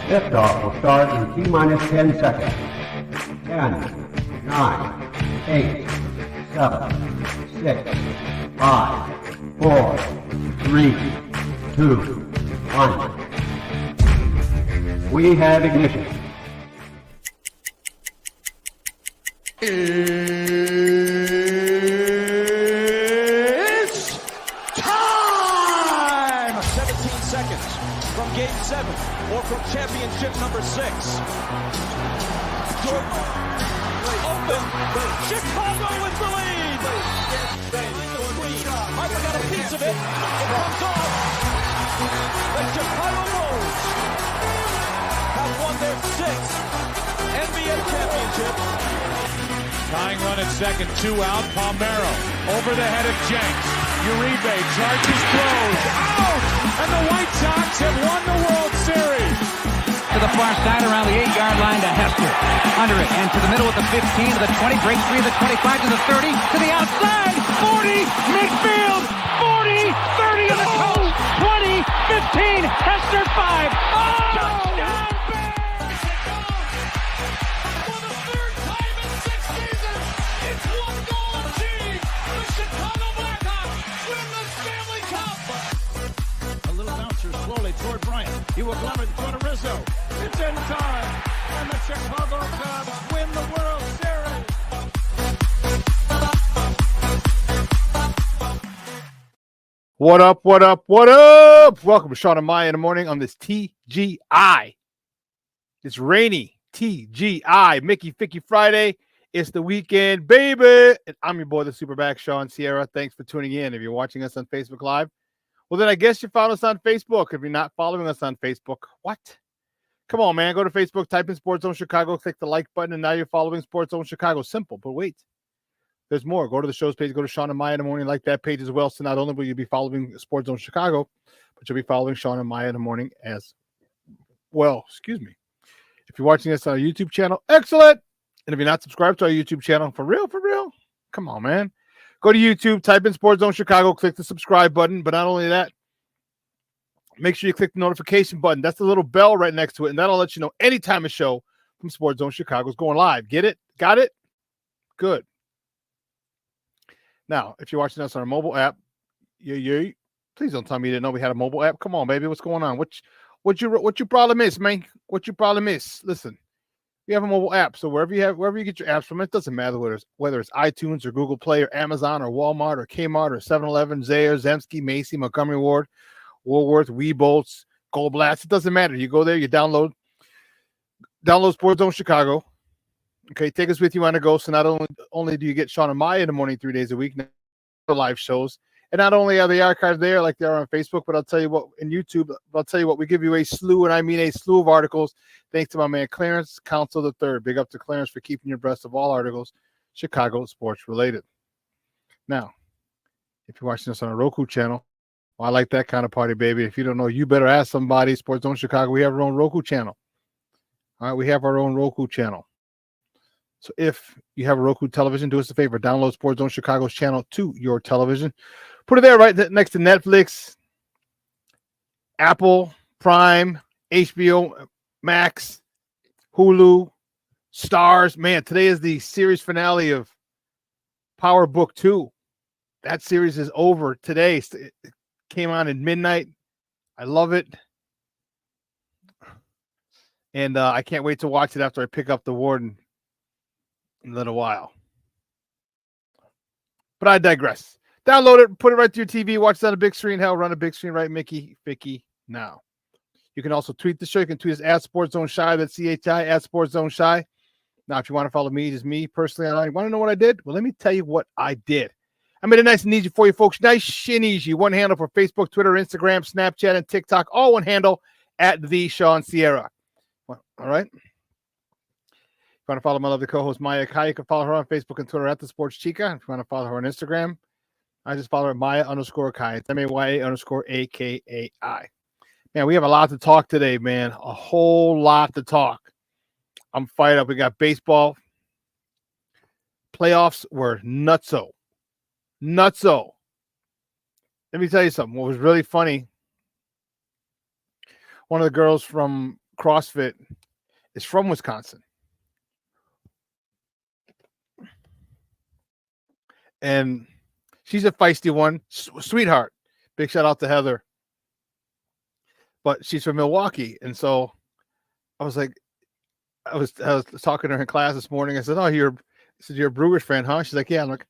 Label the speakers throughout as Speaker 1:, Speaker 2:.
Speaker 1: Liftoff will start in T-minus 10 seconds. 10, 9, 8, 7, 6, 5, 4, 3, 2, 1. We have ignition.
Speaker 2: It's time! 17 seconds from Game 7 or from championship number 6. Jordan open. Chicago with the lead. Harper got a piece of it. It comes off. The Chicago Bulls have won their 6th NBA championship.
Speaker 3: Tying run at second, 2 out. Palmero over the head of Jenks. Uribe charges, throws, out! And the White Sox have won the World Series.
Speaker 4: To the far side around the 8-yard line to Hester. Under it and to the middle with the 15 to the 20, breaks free of the 25 to the 30, to the outside, 40, midfield, 40, 30 to the coast, 20, 15, Hester 5. Oh! Touchdown!
Speaker 2: Toward Bryant. He will glove it to Rizzo. It's in time. And the Chicago Cubs win the World Series.
Speaker 5: What up, what up, what up? Welcome to Shawn and Maya in the morning on this TGI. It's rainy TGI. Mickey Ficky Friday. It's the weekend, baby. And I'm your boy, the SuperBack, Shawn Sierra. Thanks for tuning in. If you're watching us on Facebook Live, well, then I guess you found us on Facebook. If you're not following us on Facebook, what? Come on, man. Go to Facebook, type in Sports Zone Chicago, click the like button, and now you're following Sports Zone Chicago. Simple, but wait. There's more. Go to the show's page. Go to Shawn and Maya in the morning. Like that page as well. So not only will you be following Sports Zone Chicago, but you'll be following Shawn and Maya in the morning as well. Excuse me. If you're watching us on our YouTube channel, excellent. And if you're not subscribed to our YouTube channel, for real, come on, man. Go to YouTube, type in Sports Zone Chicago, click the subscribe button. But not only that, make sure you click the notification button. That's the little bell right next to it, and that'll let you know anytime a show from Sports Zone Chicago is going live. Get it? Got it? Good. Now, if you're watching us on our mobile app, please don't tell me you didn't know we had a mobile app. Come on, baby. What's going on? What you problem is, man? What your problem is? Listen. We have a mobile app, so wherever you get your apps from, it doesn't matter whether it's iTunes or Google Play or Amazon or Walmart or Kmart or 7-Eleven, Zayre, Zemsky, Macy, Montgomery Ward, Woolworth, Weebolts, Gold Blast. It doesn't matter. You go there, you download Sports Zone Chicago. Okay, take us with you on the go. So not only do you get Shawn and Maya in the morning 3 days a week, live shows, and not only are the archives there like they are on Facebook, but I'll tell you what, in YouTube, we give you a slew, and I mean a slew of articles, thanks to my man Clarence Council III. Big up to Clarence for keeping you abreast of all articles Chicago sports related. Now, if you're watching us on a Roku channel, well, I like that kind of party, baby. If you don't know, you better ask somebody. Sports Zone Chicago, we have our own Roku channel. All right, we have our own Roku channel. So if you have a Roku television, do us a favor, download Sports Zone Chicago's channel to your television. Put it there right next to Netflix, Apple, Prime, HBO Max, Hulu, Stars. Man, today is the series finale of Power Book 2. That series is over today. It came on at midnight. I love it. And I can't wait to watch it after I pick up the Warden in a little while. But I digress. Download it, put it right to your TV, watch it on a big screen. Hell, run a big screen, right, Mickey, Ficky, now. You can also tweet the show. You can tweet us at Sports Zone Shy, that's CHI, at Sports Zone Shy. Now, if you want to follow me, just me personally, I want to know what I did? Well, let me tell you what I did. I made it nice and easy for you folks. Nice and easy. One handle for Facebook, Twitter, Instagram, Snapchat, and TikTok. All one handle at the Shawn Sierra. All right. If you want to follow my lovely co-host, Maya Kai, you can follow her on Facebook and Twitter at The Sports Chica. If you want to follow her on Instagram, I just follow her Maya_Kai. It's MAYA_AKAI. Man, we have a lot to talk today, man. A whole lot to talk. I'm fired up. We got baseball. Playoffs were nutso. Nutso. Let me tell you something. What was really funny, one of the girls from CrossFit is from Wisconsin. And she's a feisty one, sweetheart. Big shout out to Heather. But she's from Milwaukee. And so I was like, I was talking to her in class this morning. I said, "Oh, you're a Brewers fan, huh?" She's like, "Yeah." I'm like,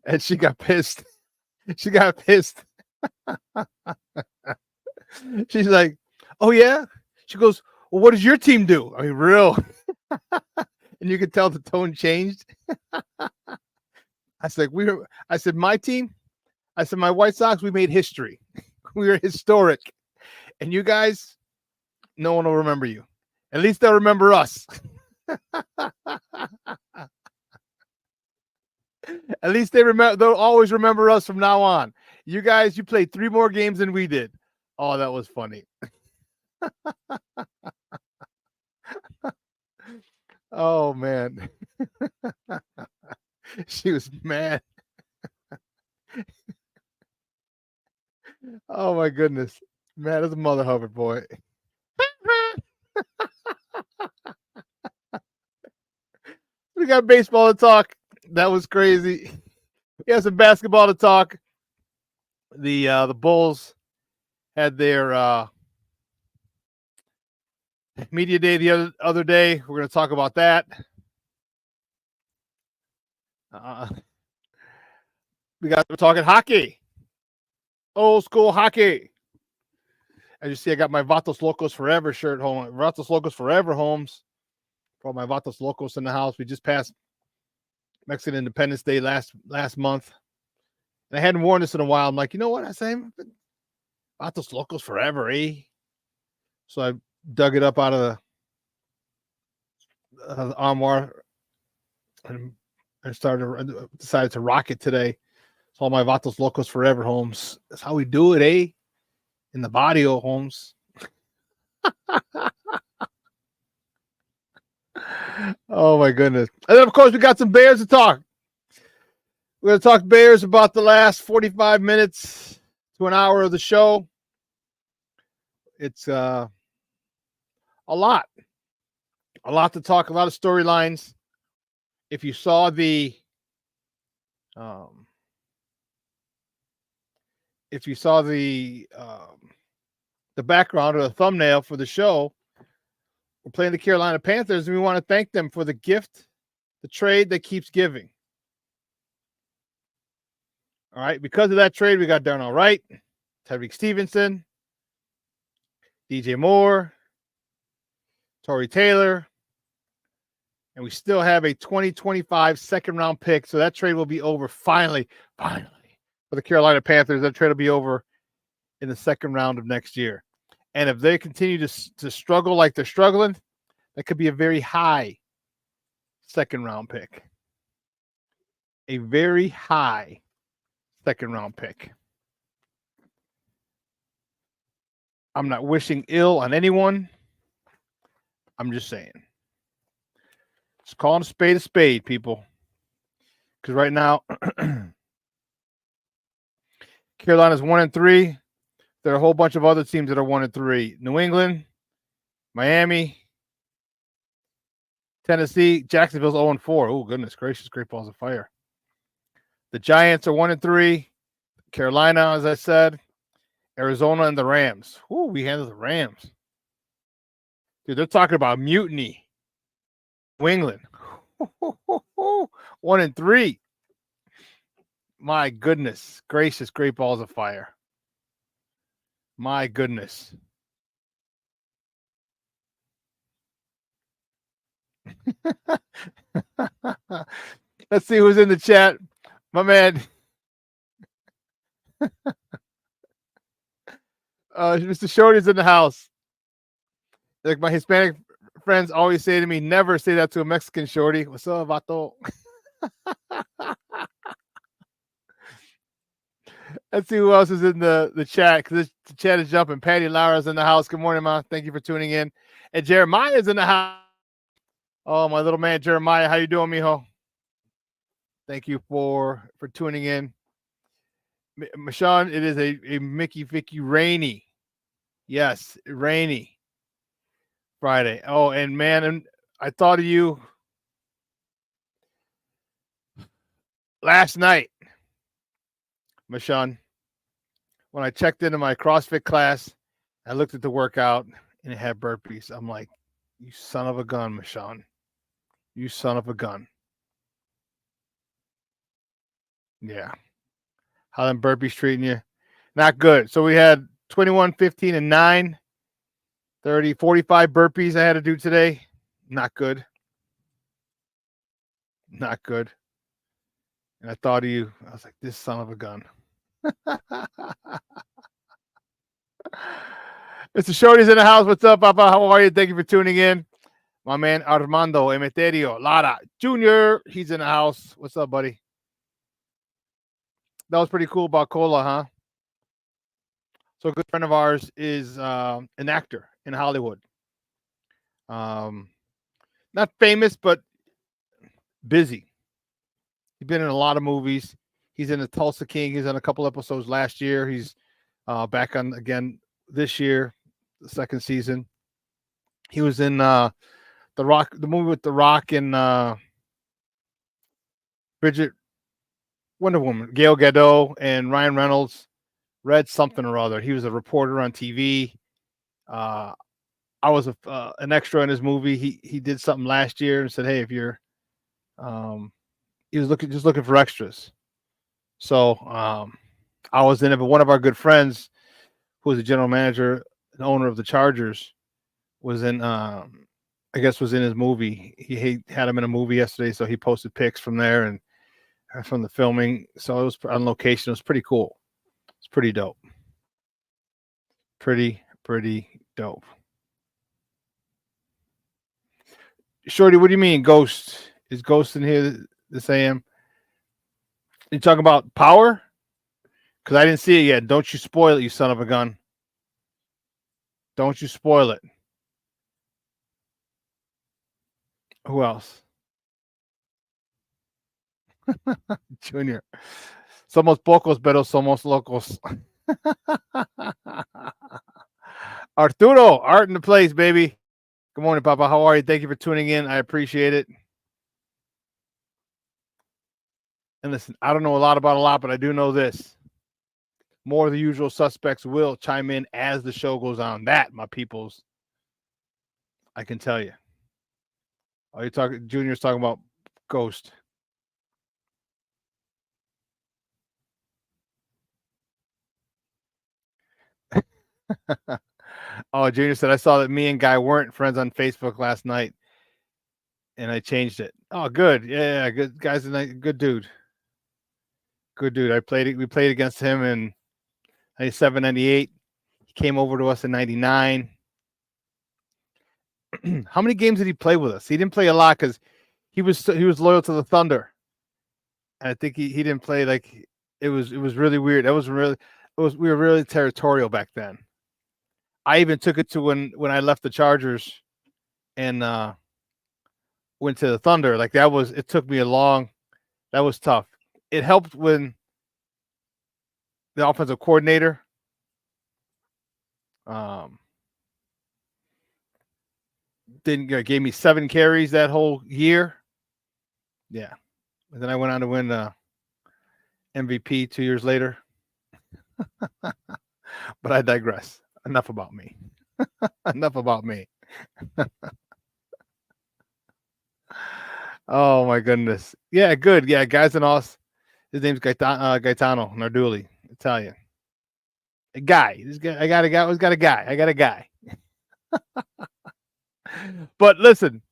Speaker 5: and she got pissed. She got pissed. She's like, "Oh yeah." She goes, "Well, what does your team do?" I mean, real. And you could tell the tone changed. I said, my team. I said, my White Sox, we made history. We are historic. And you guys, no one will remember you. At least they'll remember us. At least they'll always remember us from now on. You guys, you played 3 more games than we did. Oh, that was funny. Oh man. She was mad. Oh my goodness. Mad as a mother hover, boy. We got baseball to talk. That was crazy. We have some basketball to talk. The Bulls had their media day the other day. We're going to talk about that. We're talking hockey. Old school hockey. As you see, I got my Vatos Locos Forever shirt home. Vatos Locos Forever homes. For all my Vatos Locos in the house. We just passed Mexican Independence Day last month. And I hadn't worn this in a while. I'm like, you know what? I say, Vatos Locos Forever, eh? So I dug it up out of the armoire and decided to rock it today. It's all my Vatos Locos Forever homes. That's how we do it, eh? In the barrio homes. Oh my goodness. And then of course we got some Bears to talk. We're going to talk Bears about the last 45 minutes to an hour of the show. It's a lot to talk, a lot of storylines. If you saw the background or the thumbnail for the show, we're playing the Carolina Panthers, and we want to thank them for the gift, the trade that keeps giving. All right, because of that trade, we got Darnell Wright, Tyreek Stevenson, DJ Moore, Torrey Taylor, and we still have a 2025 second-round pick, so that trade will be over finally, for the Carolina Panthers. That trade will be over in the second round of next year. And if they continue to struggle like they're struggling, that could be a very high second-round pick. A very high second-round pick. I'm not wishing ill on anyone. I'm just saying. Just calling a spade, people. Because right now, Carolina's 1-3. There are a whole bunch of other teams that are 1-3. New England, Miami, Tennessee, Jacksonville's 0-4. Oh, goodness gracious, great balls of fire. The Giants are 1-3. Carolina, as I said, Arizona, and the Rams. Ooh, we handled the Rams. Dude, they're talking about mutiny. New England. 1-3. My goodness gracious, great balls of fire. My goodness. Let's see who's in the chat. My man. Mr. Shorty's in the house. Like my Hispanic friends always say to me, never say that to a Mexican shorty. What's up, vato? Let's see who else is in the chat, because the chat is jumping. Patty Lara's in the house. Good morning, Ma. Thank you for tuning in. And Jeremiah's in the house. Oh, my little man Jeremiah. How you doing, mijo? Thank you for tuning in. Shawn, it is a Mickey Vicky rainy. Yes, rainy Friday. Oh, and man, and I thought of you last night, Shawn. When I checked into my CrossFit class, I looked at the workout and it had burpees. I'm like, you son of a gun, Shawn. You son of a gun. Yeah. How them burpees treating you? Not good. So we had 21, 15, and 9, 30, 45 burpees I had to do today. Not good. Not good. And I thought of you. I was like, this son of a gun. Mr. Shorty's in the house. What's up, Papa? How are you? Thank you for tuning in. My man Armando Emeterio Lara Jr. He's in the house. What's up, buddy? That was pretty cool about Cola, huh? So a good friend of ours is an actor in Hollywood. Not famous, but busy. He's been in a lot of movies. He's in the Tulsa King. He's on a couple episodes last year. He's back on again this year, the second season. He was in the movie with The Rock and Wonder Woman, Gal Gadot and Ryan Reynolds. Read something or other. He was a reporter on TV. I was an extra in his movie. He did something last year and said, "Hey, if you're," he was just looking for extras. So I was in it, but one of our good friends, who was the general manager and owner of the Chargers, was in. I guess was in his movie. He had him in a movie yesterday, so he posted pics from there and from the filming. So it was on location. It was pretty cool. It's pretty dope. Pretty dope. Shorty, what do you mean, Ghost? Is Ghost in here this AM? You talking about Power? Because I didn't see it yet. Don't you spoil it, you son of a gun. Don't you spoil it. Who else? Junior. Somos pocos, pero somos locos. Arturo, art in the place, baby. Good morning, Papa. How are you? Thank you for tuning in. I appreciate it. And listen, I don't know a lot about a lot, but I do know this. More of the usual suspects will chime in as the show goes on. That, my peoples, I can tell you. Oh, you're talking, Junior's talking about Ghost. Oh, Junior said, I saw that me and Guy weren't friends on Facebook last night, and I changed it. Oh, good. Yeah, good. Guy's a good dude. Good dude. We played against him in 97, 98. He came over to us in 99. How many games did he play with us? He didn't play a lot because he was loyal to the Thunder. And I think he didn't play like it was really weird. We were really territorial back then. I even took it to when I left the Chargers and went to the Thunder. Like it took me that was tough. It helped when the offensive coordinator gave me 7 carries that whole year. Yeah. And then I went on to win MVP 2 years later. But I digress. Enough about me. Enough about me. Oh, my goodness. Yeah, good. Yeah, guys in Aus. His name's Gaetano Narduli, Italian. A guy. This guy. I got a guy. Who's got a guy? I got a guy. But listen,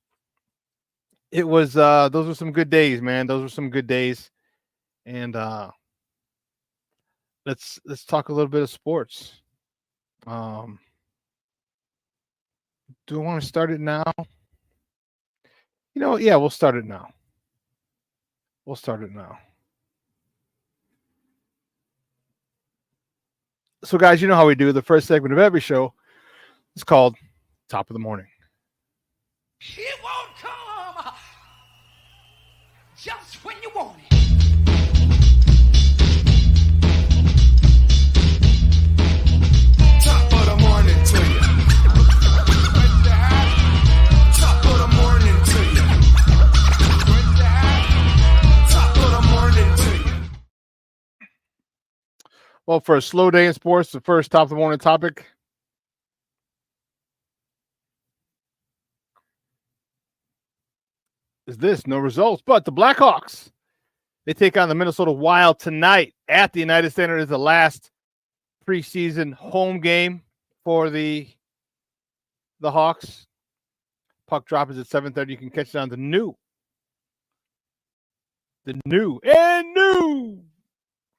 Speaker 5: it was those were some good days, man. Those were some good days. And let's talk a little bit of sports. Do I want to start it now? You know, yeah, we'll start it now. So, guys, you know how we do. The first segment of every show is called Top of the Morning.
Speaker 6: It won't come just when you want it.
Speaker 5: Well, for a slow day in sports, the first top of the morning topic is this: no results, but the Blackhawks, they take on the Minnesota Wild tonight at the United Center. Is the last preseason home game for the Hawks. Puck drop is at 7:30. You can catch it on the new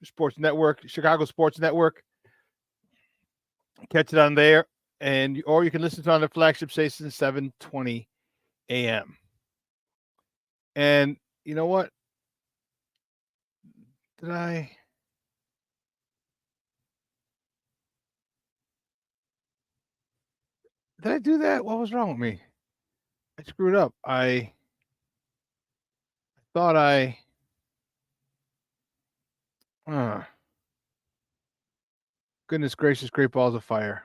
Speaker 5: Sports Network, Chicago Sports Network. Catch it on there, or you can listen to it on the flagship station, 7:20 a.m. And you know what? Did I do that? What was wrong with me? I screwed up. I thought I goodness gracious, great balls of fire.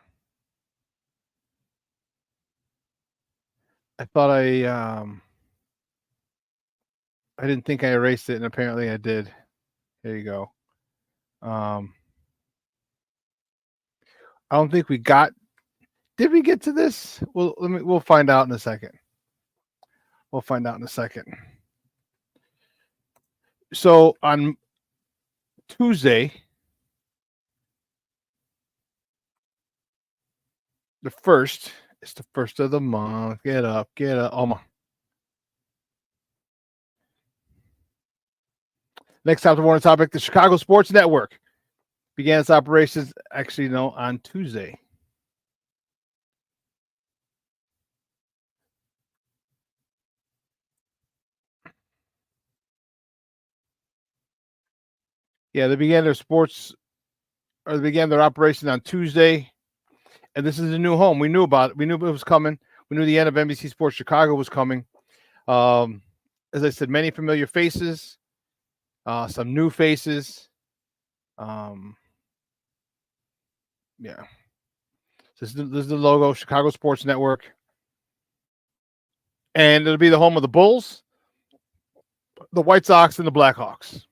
Speaker 5: I thought I didn't think I erased it, and apparently I did. There you go. I don't think we got. Did we get to this? Well, we'll find out in a second. So on Tuesday, the first, it's the first of the month. Get up. Oh my. Next top of the morning topic: the Chicago Sports Network began its operations on Tuesday. Yeah, they began their operation on Tuesday, and this is a new home. We knew about it. We knew it was coming. We knew the end of NBC Sports Chicago was coming. As I said, many familiar faces, some new faces. Yeah. This is the logo, Chicago Sports Network. And it'll be the home of the Bulls, the White Sox, and the Blackhawks.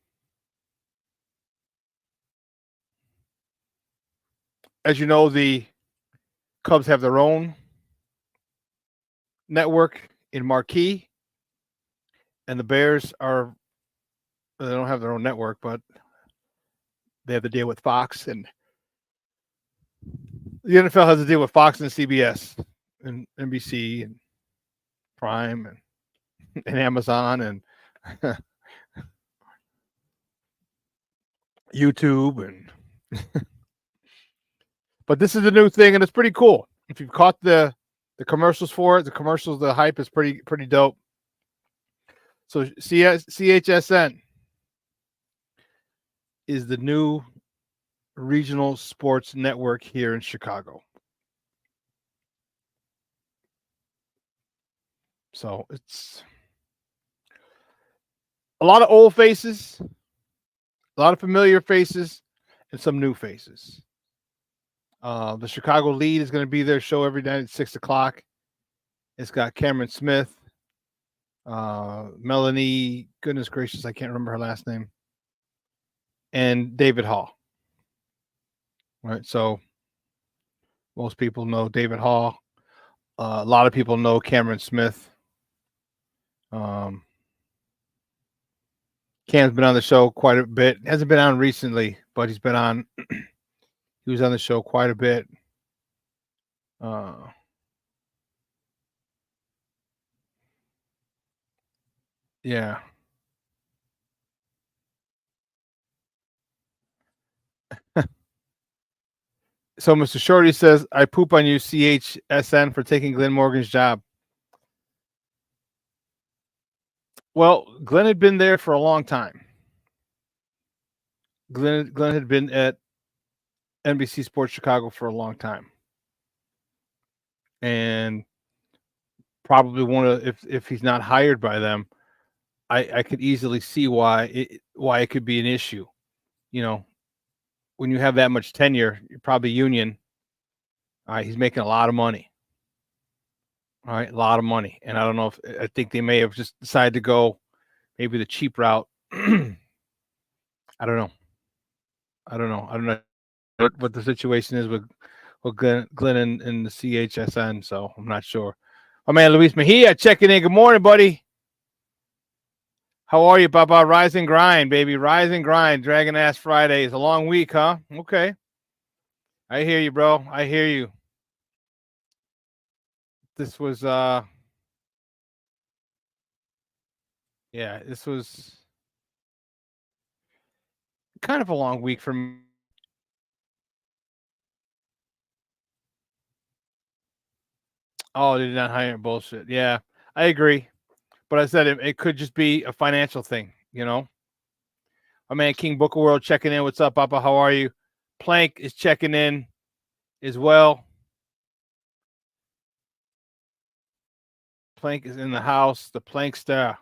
Speaker 5: As you know, the Cubs have their own network in Marquee, and the Bears they don't have their own network, but they have the deal with Fox, and the NFL has a deal with Fox and CBS and NBC and Prime and Amazon and YouTube and but this is a new thing, and it's pretty cool. If you've caught the commercials for it, the hype is pretty dope. So CHSN is the new regional sports network here in Chicago. So it's a lot of old faces, a lot of familiar faces, and some new faces. The Chicago lead is going to be their show every night at 6:00. It's got Cameron Smith, Melanie, goodness gracious, I can't remember her last name, and David Hall. Right, so most people know David Hall. A lot of people know Cameron Smith. Cam's been on the show quite a bit. Hasn't been on recently, but he's been on. He was on the show quite a bit. Yeah. So Mr. Shorty says, I poop on you, CHSN, for taking Glenn Morgan's job. Well, Glenn had been there for a long time. Glenn had been at NBC Sports Chicago for a long time. And probably if he's not hired by them, I could easily see why it could be an issue. You know, when you have that much tenure, you're probably union. All right, he's making a lot of money. All right, a lot of money. And I don't know I think they may have just decided to go maybe the cheap route. I don't know. what the situation is with Glenn and the CHSN, so I'm not sure. My man Luis Mejia checking in. Good morning, buddy. How are you, Papa? Rise and grind, baby. Rise and grind. Dragon Ass Friday is a long week, huh? Okay. I hear you, bro. I hear you. This was this was kind of a long week for me. Oh, they did not hire bullshit. Yeah, I agree. But I said it could just be a financial thing, you know. My man King Booker World checking in. What's up, Papa? How are you? Plank is checking in as well. Plank is in the house. The Plankster.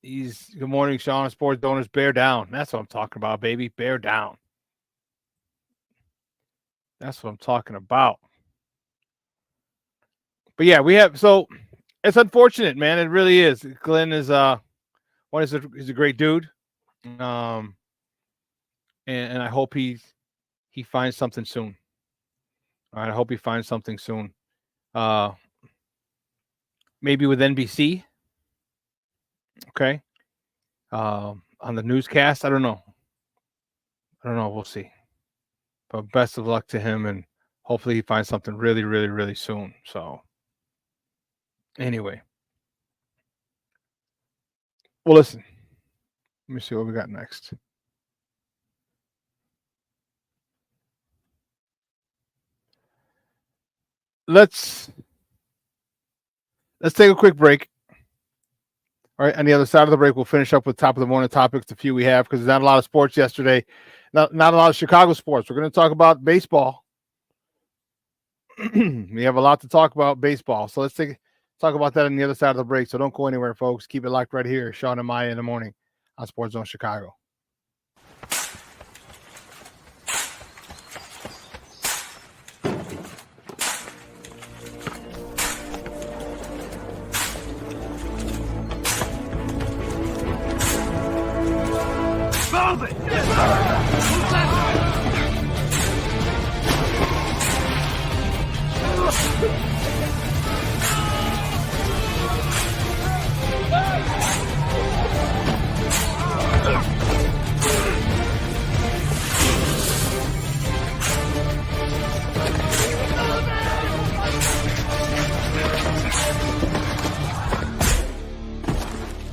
Speaker 5: Good morning, Shawn. Sports Donors. Bear down. That's what I'm talking about, baby. Bear down. That's what I'm talking about. But yeah, so it's unfortunate, man. It really is. Glenn is he's a great dude. And I hope he finds something soon. All right, I hope he finds something soon. Maybe with NBC. Okay. On the newscast. I don't know. We'll see. But best of luck to him, and hopefully he finds something really, really, really soon. So anyway. Well, listen. Let me see what we got next. Let's take a quick break. All right, on the other side of the break, we'll finish up with top of the morning topics, the few we have, because there's not a lot of sports yesterday. Not a lot of Chicago sports. We're going to talk about baseball. We have a lot to talk about baseball. So let's talk about that on the other side of the break. So don't go anywhere, folks. Keep it locked right here. Shawn and Maya in the morning on Sports Zone Chicago.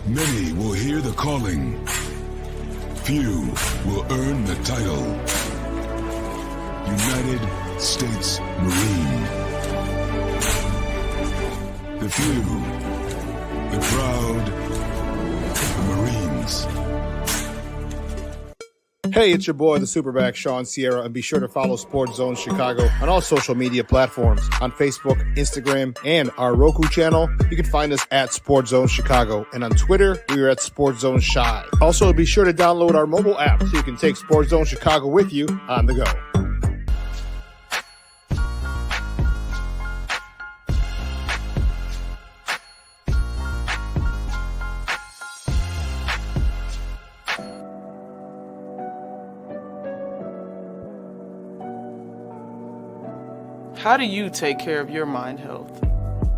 Speaker 7: Many will hear the calling. Few will earn the title. United States Marine. The few, the proud, the Marines.
Speaker 8: Hey, it's your boy, the SuperBack, Shawn Sierra, and be sure to follow Sports Zone Chicago on all social media platforms, on Facebook, Instagram, and our Roku channel. You can find us at Sports Zone Chicago, and on Twitter, we are at Sports Zone Shy. Also, be sure to download our mobile app so you can take Sports Zone Chicago with you on the go.
Speaker 9: How do you take care of your mind health?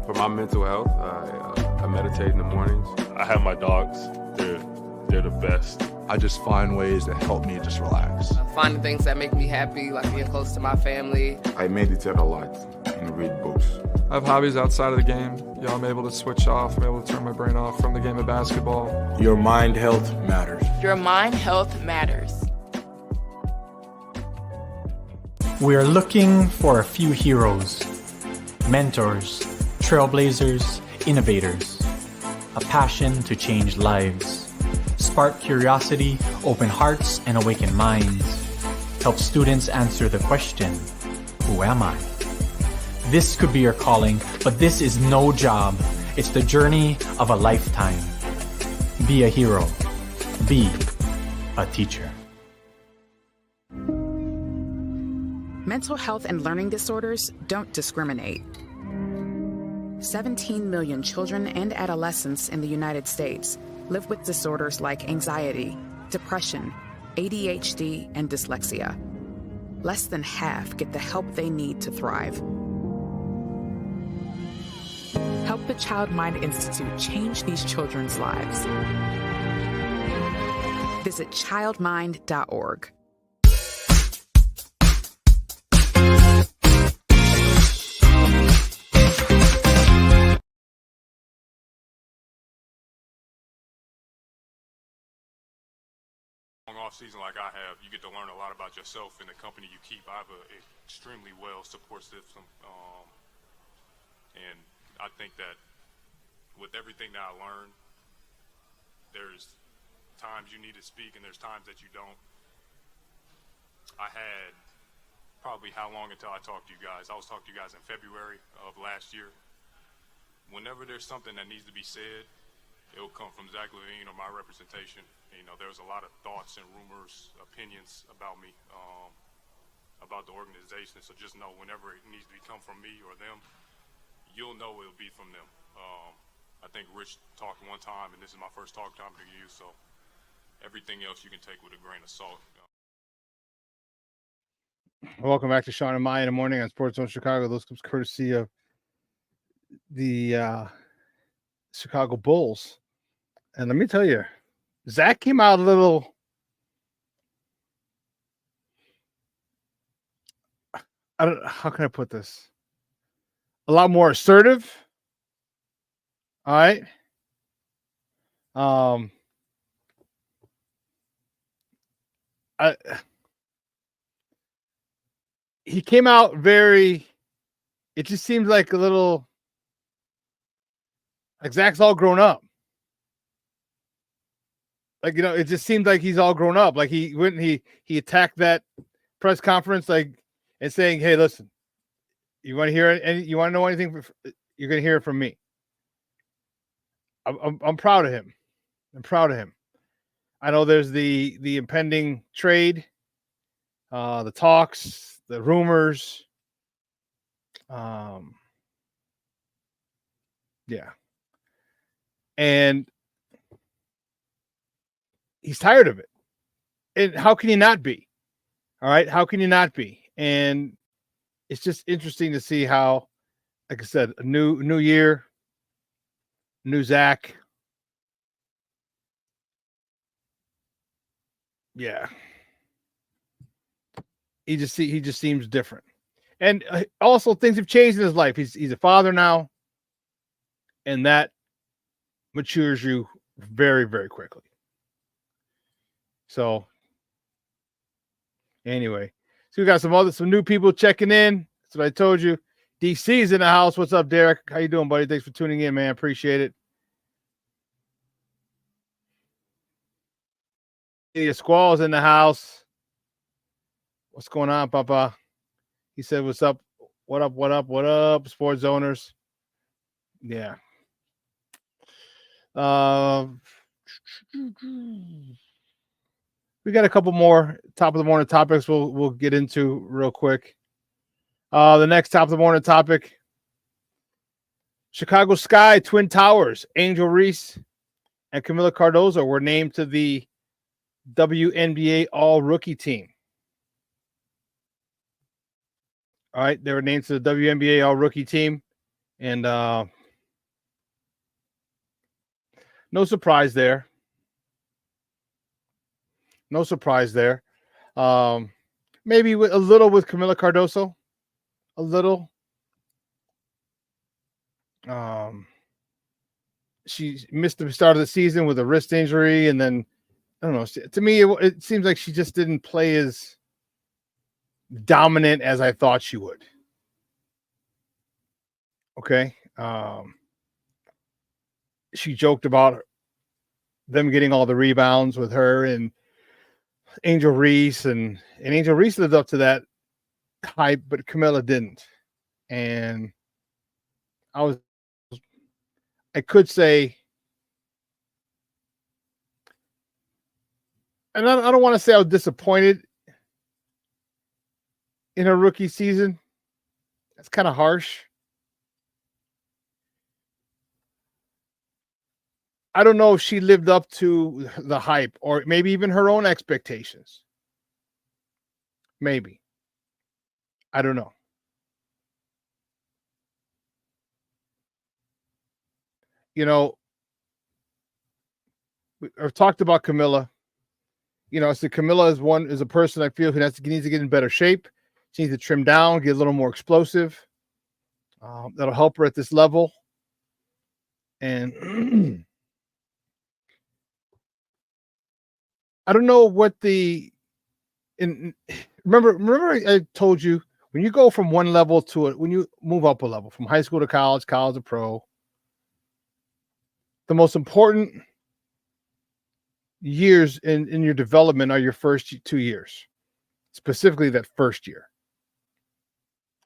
Speaker 10: For my mental health, I meditate in the mornings.
Speaker 11: I have my dogs. They're the best.
Speaker 12: I just find ways that help me just relax.
Speaker 13: Finding things that make me happy, like being close to my family.
Speaker 14: I meditate a lot and read books.
Speaker 15: I have hobbies outside of the game. I'm able to switch off. I'm able to turn my brain off from the game of basketball.
Speaker 16: Your mind health matters.
Speaker 17: Your mind health matters.
Speaker 18: We are looking for a few heroes, mentors, trailblazers, innovators, a passion to change lives, spark curiosity, open hearts, and awaken minds, help students answer the question, who am I? This could be your calling, but this is no job. It's the journey of a lifetime. Be a hero. Be a teacher.
Speaker 19: Mental health and learning disorders don't discriminate. 17 million children and adolescents in the United States live with disorders like anxiety, depression, ADHD, and dyslexia. Less than half get the help they need to thrive. Help the Child Mind Institute change these children's lives. Visit childmind.org.
Speaker 11: Off season like I have, you get to learn a lot about yourself and the company you keep. I have an extremely well support system, and I think that with everything that I learned, there's times you need to speak and there's times that you don't. I had probably how long until I talked to you guys? I was talking to you guys in February of last year. Whenever there's something that needs to be said, it will come from Zach Levine or my representation. You know, there was a lot of thoughts and rumors, opinions about me, about the organization. So just know whenever it needs to come from me or them, you'll know it'll be from them. I think Rich talked one time, and this is my first talk time to you, so everything else you can take with a grain of salt.
Speaker 5: Welcome back to Shawn and Maya in the morning on Sports Zone Chicago. Those comes courtesy of the Chicago Bulls. And let me tell you, Zach came out a little how can I put this? A lot more assertive. All right. He came out very, it just seems like a little, like Zach's all grown up. Like, you know, it just seems like he's all grown up. Like he went and he attacked that press conference, like, and saying, "Hey, listen, you want to hear it? You want to know anything? You're going to hear it from me." I'm proud of him. I'm proud of him. I know there's the impending trade, the talks, the rumors. Yeah. And he's tired of it. And how can you not be? All right. How can you not be? And it's just interesting to see how, like I said, a new year, new Zach. Yeah. He just seems different. And also things have changed in his life. He's a father now. And that matures you very, very quickly. So anyway, so we got some new people checking in. That's what I told you. DC's in the house. What's up, Derek? How you doing, buddy? Thanks for tuning in, man. Appreciate it. Yeah, Squall's in the house. What's going on, Papa? He said, "What's up? What up? What up? What up, sports owners?" Yeah. We got a couple more top of the morning topics we'll get into real quick. The next top of the morning topic: Chicago Sky Twin Towers, Angel Reese and Camila Cardozo were named to the WNBA All-Rookie team. All right, they were named to the WNBA All-Rookie team, and no surprise there. No surprise there. Maybe a little with Camila Cardozo. A little. She missed the start of the season with a wrist injury, and then I don't know. To me, it seems like she just didn't play as dominant as I thought she would. Okay. She joked about them getting all the rebounds with her and Angel Reese, and Angel Reese lived up to that hype, but Camila didn't. And I could say, and I don't want to say I was disappointed in her rookie season. That's kind of harsh. I don't know if she lived up to the hype or maybe even her own expectations. Maybe. I don't know. You know, I've talked about Camilla. You know, I said Camilla is a person I feel who needs to get in better shape. She needs to trim down, get a little more explosive. That'll help her at this level. And I don't know what remember I told you when you go from one level to when you move up a level from high school to college to pro, the most important years in your development are your first 2 years, specifically that first year.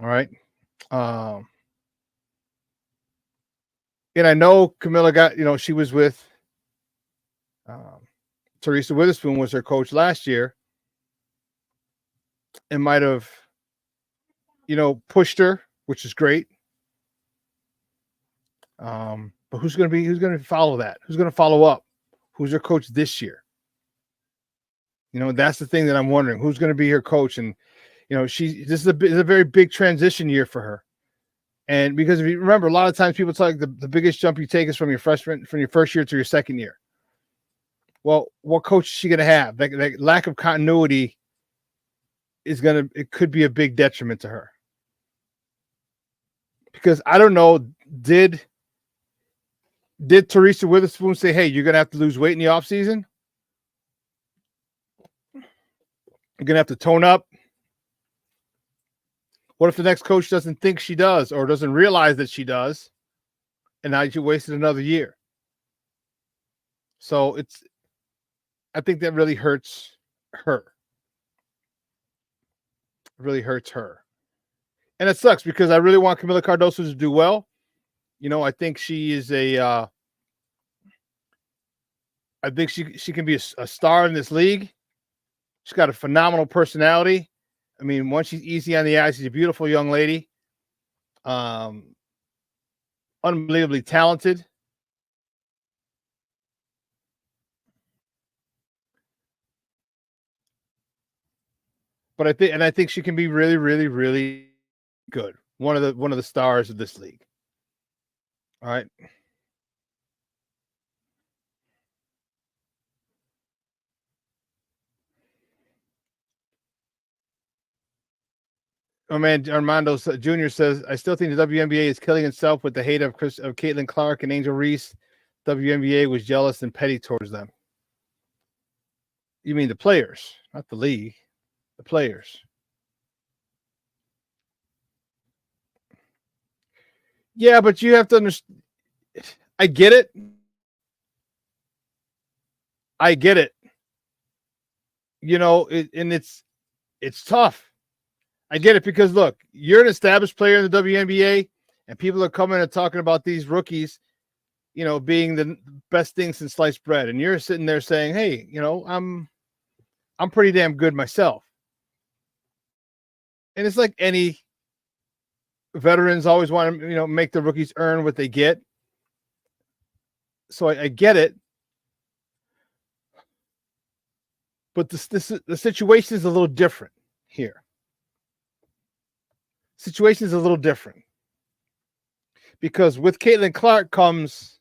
Speaker 5: All right. And I know Camilla got, she was with Teresa Witherspoon was her coach last year and might have, pushed her, which is great. But who's going to follow that? Who's going to follow up? Who's her coach this year? That's the thing that I'm wondering. Who's going to be her coach? And, this is a very big transition year for her. And because if you remember, a lot of times people talk the biggest jump you take is from your first year to your second year. Well, what coach is she going to have? That lack of continuity it could be a big detriment to her. Because I don't know, did Teresa Witherspoon say, hey, you're going to have to lose weight in the offseason? You're going to have to tone up. What if the next coach doesn't think she does or doesn't realize that she does? And now you wasted another year. So I think that really hurts her. It really hurts her. And it sucks because I really want Camila Cardoso to do well. I think she is I think she can be a star in this league. She's got a phenomenal personality. I mean, once she's easy on the eyes, she's a beautiful young lady. Unbelievably talented. But I think she can be really, really, really good. One of the stars of this league. All right. Oh man, Armando Jr. says, I still think the WNBA is killing itself with the hate of Caitlin Clark and Angel Reese. WNBA was jealous and petty towards them. You mean the players, not the league. The players. Yeah, but you have to understand. I get it. And it's tough. I get it because look, you're an established player in the WNBA, and people are coming and talking about these rookies, being the best thing since sliced bread, and you're sitting there saying, "Hey, I'm pretty damn good myself." And it's like any veterans always want to, make the rookies earn what they get. So I get it, but the situation is a little different here. Situation is a little different because with Caitlin Clark comes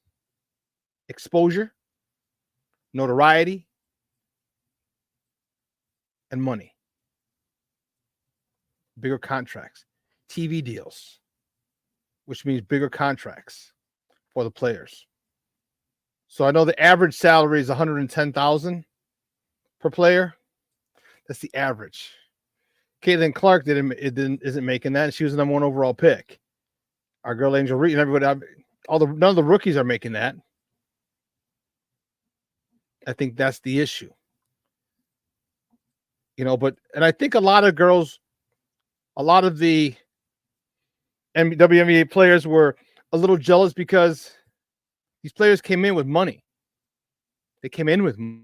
Speaker 5: exposure, notoriety, and money. Bigger contracts, TV deals, which means bigger contracts for the players. So I know the average salary is $110,000 per player. That's the average. Caitlin Clark isn't making that. And she was the number 1 overall pick. Our girl Angel Reese and everybody, none of the rookies are making that. I think that's the issue. And I think a lot of the WNBA players were a little jealous because these players came in with money. They came in with money.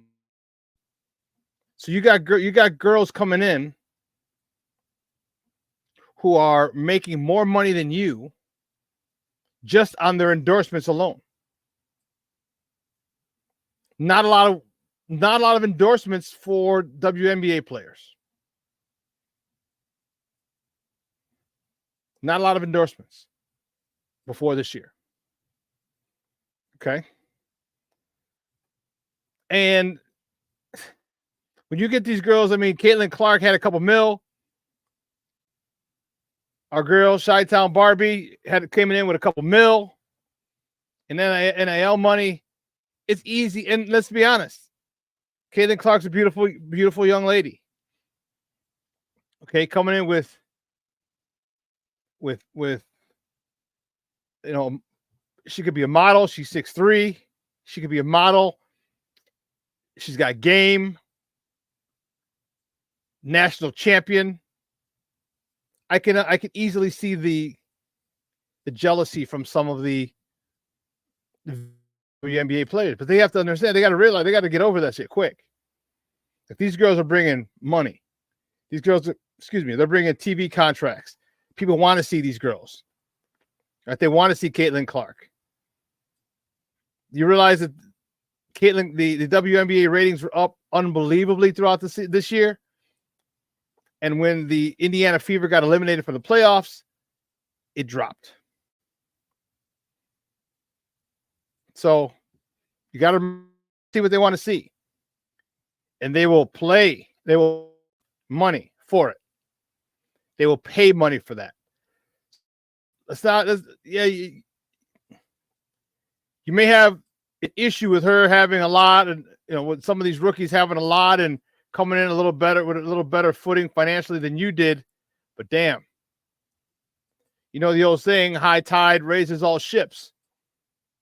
Speaker 5: So you got girls coming in who are making more money than you just on their endorsements alone. Not a lot of endorsements for WNBA players. Not a lot of endorsements before this year. Okay. And when you get these girls, I mean, Caitlin Clark had a couple mil. Our girl, Chi-Town Barbie, came in with a couple mil. And then NIL money. It's easy. And let's be honest. Caitlin Clark's a beautiful, beautiful young lady. Okay, coming in with she could be a model. She's 6'3". She could be a model. She's got game. National champion. I can easily see the jealousy from some of the NBA players, but they have to understand. They got to realize they got to get over that shit quick. If these girls are bringing money, these girls, they're bringing TV contracts. People want to see these girls, right? They want to see Caitlin Clark. You realize that Caitlin, the WNBA ratings were up unbelievably throughout this year. And when the Indiana Fever got eliminated from the playoffs, it dropped. So you got to see what they want to see. And they will money for it. They will pay money for that. You may have an issue with her having a lot, and with some of these rookies having a lot and coming in a little better with a little better footing financially than you did. But damn, the old saying, high tide raises all ships.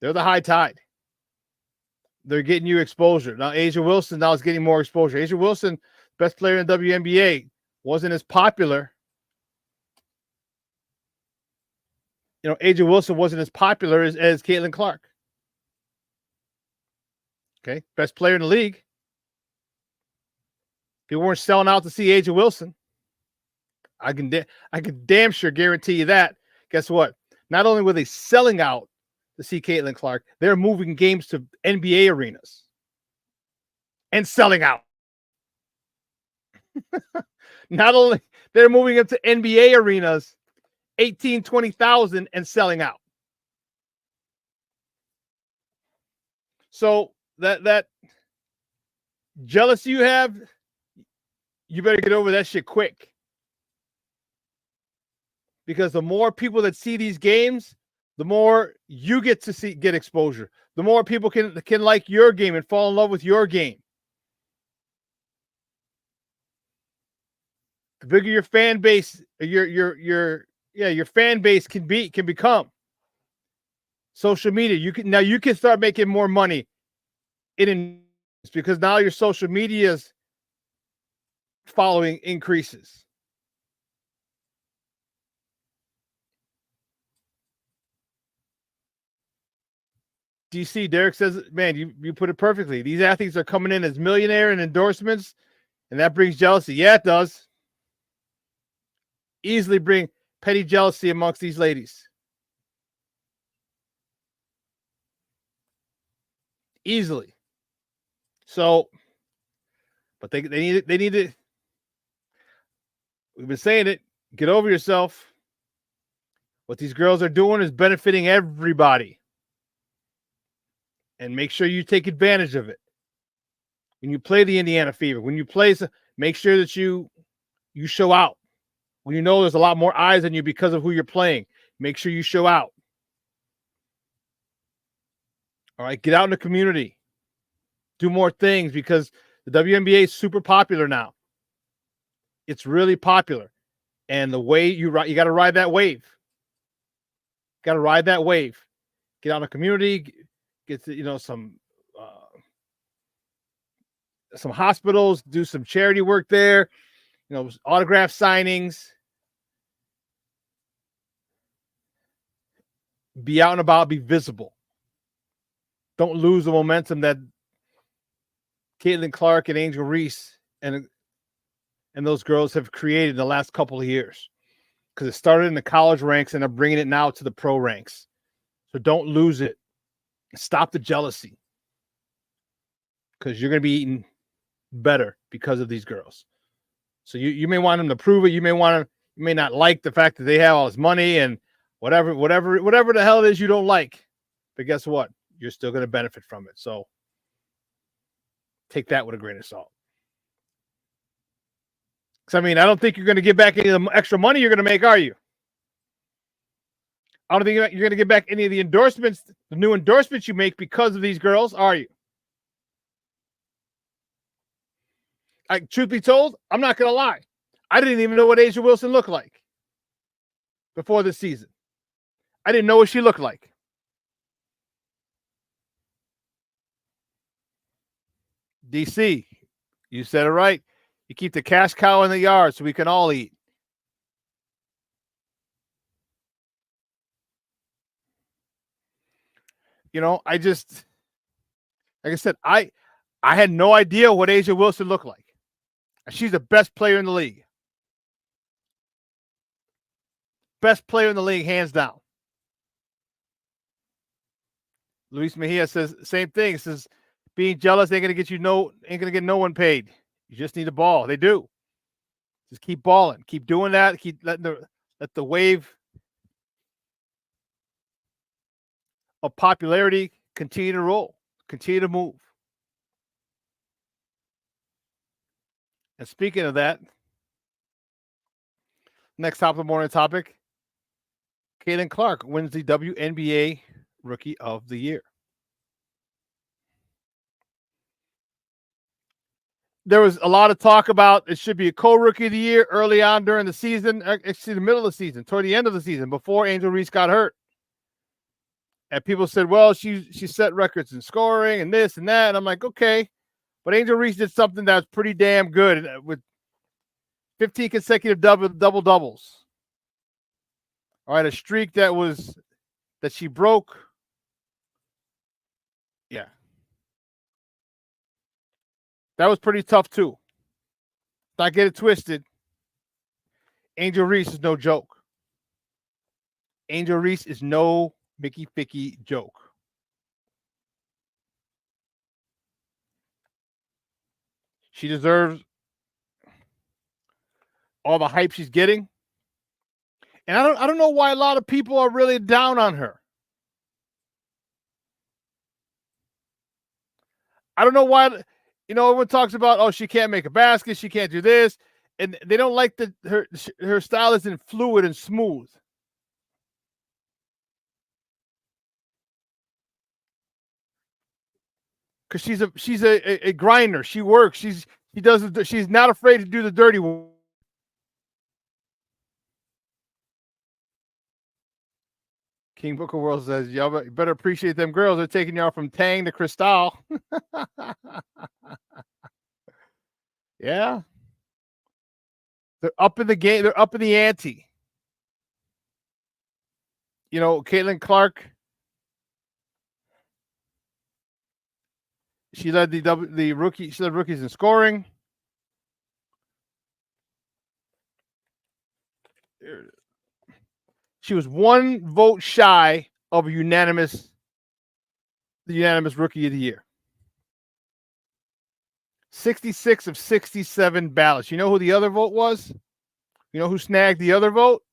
Speaker 5: They're the high tide. They're getting you exposure. Now, Asia Wilson now is getting more exposure. Asia Wilson, best player in WNBA, wasn't as popular. Asia Wilson wasn't as popular as Caitlin Clark. Okay, best player in the league. People weren't selling out to see Asia Wilson. I can damn sure guarantee you that. Guess what? Not only were they selling out to see Caitlin Clark, they're moving games to NBA arenas and selling out. Not only they're moving them to NBA arenas, 18, 20,000 and selling out. So that jealousy you have, you better get over that shit quick. Because the more people that see these games, the more you get exposure. The more people can like your game and fall in love with your game. The bigger your fan base, your fan base can become. Social media, you can start making more money because now your social media's following increases. DC Derek says, man, you put it perfectly. These athletes are coming in as millionaire and endorsements, and that brings jealousy. Yeah, it does. Easily bring petty jealousy amongst these ladies. Easily. So, but they need it. We've been saying it. Get over yourself. What these girls are doing is benefiting everybody. And make sure you take advantage of it. When you play the Indiana Fever, when you play, make sure that you show out. When you know there's a lot more eyes on you because of who you're playing, make sure you show out. All right, get out in the community. Do more things because the WNBA is super popular now. It's really popular. And the way you got to ride that wave. Got to ride that wave. Get out in the community. Get to, some hospitals, do some charity work there, autograph signings. Be out and about, be visible. Don't lose the momentum that Caitlin Clark and Angel Reese and those girls have created in the last couple of years. Because it started in the college ranks and they're bringing it now to the pro ranks. So don't lose it. Stop the jealousy. because you're going to be eating better because of these girls. So you may want them to prove it. You may not like the fact that they have all this money and whatever the hell it is you don't like. But guess what? You're still going to benefit from it. So take that with a grain of salt. Because, I mean, I don't think you're going to get back any of the extra money you're going to make, are you? I don't think you're going to get back any of the endorsements, the new endorsements you make because of these girls, are you? Truth be told, I'm not going to lie. I didn't even know what Asia Wilson looked like before this season. I didn't know what she looked like. DC, you said it right. You keep the cash cow in the yard so we can all eat. You know, like I said, I had no idea what Asia Wilson looked like. She's the best player in the league. Best player in the league, hands down. Luis Mejia says same thing. He says being jealous ain't gonna get no one paid. You just need a ball. They do. Just keep balling. Keep doing that. Keep let the wave of popularity continue to roll. Continue to move. And speaking of that, next top of the morning topic, Caitlin Clark wins the WNBA Rookie of the Year. There was a lot of talk about it should be a co-rookie of the year early on during the season, actually the middle of the season, toward the end of the season, before Angel Reese got hurt. And people said, well, she set records in scoring and this and that. And I'm like, okay. But Angel Reese did something that's pretty damn good with 15 consecutive double-doubles. All right, a streak that she broke. Yeah. That was pretty tough, too. Not get it twisted. Angel Reese is no joke. Angel Reese is no Mickey Ficky joke. She deserves all the hype she's getting. And I don't know why a lot of people are really down on her. I don't know why, everyone talks about, oh, she can't make a basket, she can't do this, and they don't like her style isn't fluid and smooth. Because she's a grinder. She works. She's not afraid to do the dirty work. King Booker World says, y'all better appreciate them girls. They're taking y'all from Tang to Cristal. Yeah. They're up in the game. They're up in the ante. Caitlin Clark, she led the rookie. She led rookies in scoring. She was one vote shy of the unanimous Rookie of the Year. 66 of 67 ballots. You know who the other vote was? You know who snagged the other vote?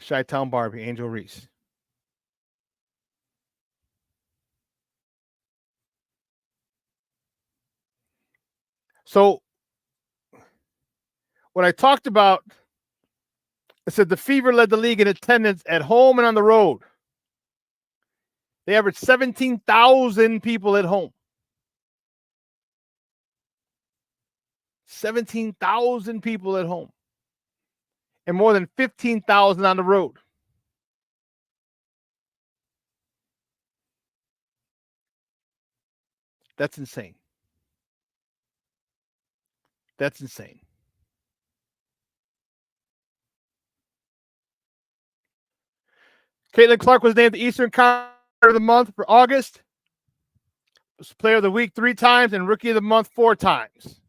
Speaker 5: Chi-Town Barbie, Angel Reese. So when I talked about, I said the Fever led the league in attendance at home and on the road. They averaged 17,000 people at home. 17,000 people at home. And more than 15,000 on the road. That's insane. That's insane. Caitlin Clark was named the Eastern Conference Player of the Month for August. Was Player of the Week 3 times and Rookie of the Month 4 times.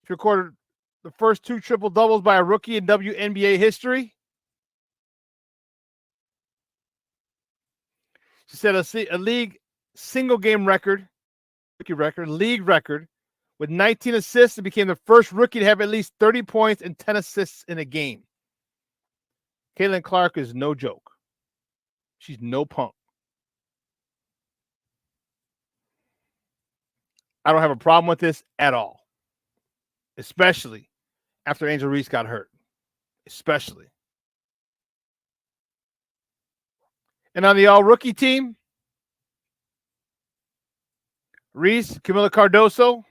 Speaker 5: She recorded the first 2 triple-doubles by a rookie in WNBA history. She set a league single game record, league record, with 19 assists and became the first rookie to have at least 30 points and 10 assists in a game. Caitlin Clark is no joke. She's no punk. I don't have a problem with this at all, especially after Angel Reese got hurt, especially. And on the all-rookie team, Reese, Camila Cardoso,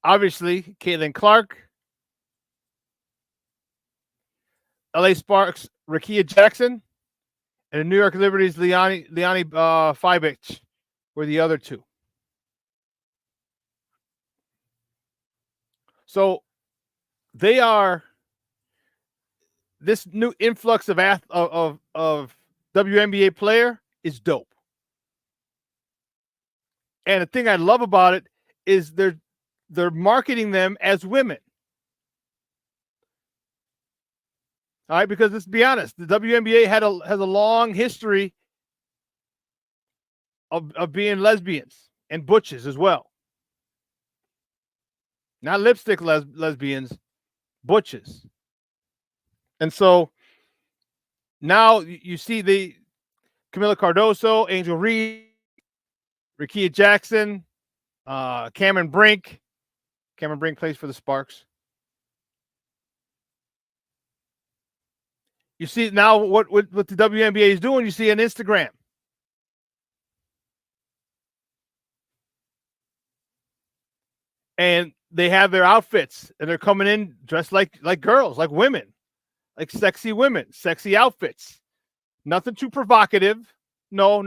Speaker 5: obviously Caitlin Clark, LA Sparks, Rakia Jackson, and the New York Liberty's Liani Fibich were the other two. So they are this new influx of WNBA player is dope. And the thing I love about it is they're marketing them as women. All right, because let's be honest, the WNBA has a long history of being lesbians and butches as well. Not lipstick lesbians, butches. And so now you see the Camila Cardoso, Angel Reese, Rakia Jackson, Cameron Brink. Cameron Brink plays for the Sparks. You see now what the WNBA is doing. You see on Instagram. And they have their outfits, and they're coming in dressed like girls, like women, like sexy women, sexy outfits. Nothing too provocative. No.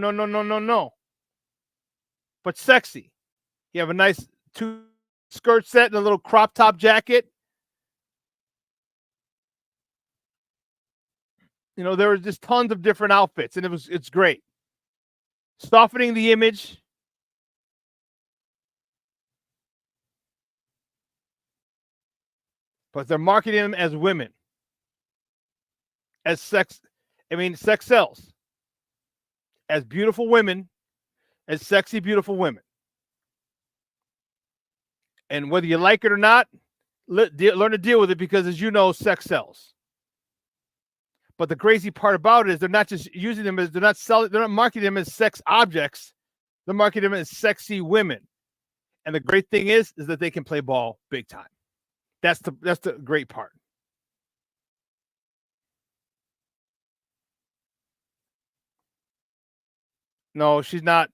Speaker 5: But sexy. You have a nice 2 skirt set and a little crop top jacket. You know, there was just tons of different outfits, and it's great. Softening the image. But they're marketing them as women. As sex. I mean, sex sells. As beautiful women. As sexy, beautiful women. And whether you like it or not, learn to deal with it because, as you know, sex sells. But the crazy part about it is they're not just using them as they're not marketing them as sex objects. They're marketing them as sexy women. And the great thing is that they can play ball big time. That's the great part. No, she's not.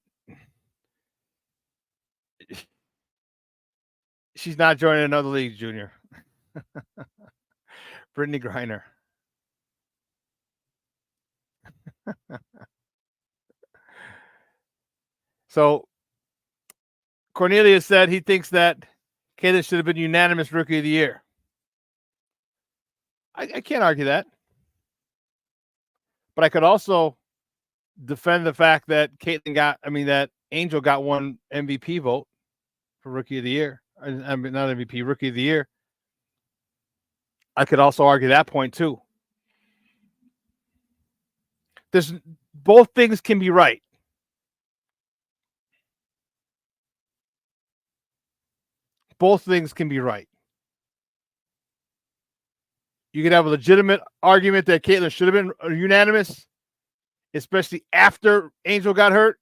Speaker 5: She's not joining another league, Junior. Brittany Griner. So Cornelius said he thinks that Caitlin should have been unanimous Rookie of the Year. I can't argue that. But I could also defend the fact that that Angel got one MVP vote for Rookie of the Year. I mean, not MVP, Rookie of the Year. I could also argue that point too. Both things can be right. Both things can be right. You could have a legitimate argument that Caitlin should have been unanimous, especially after Angel got hurt.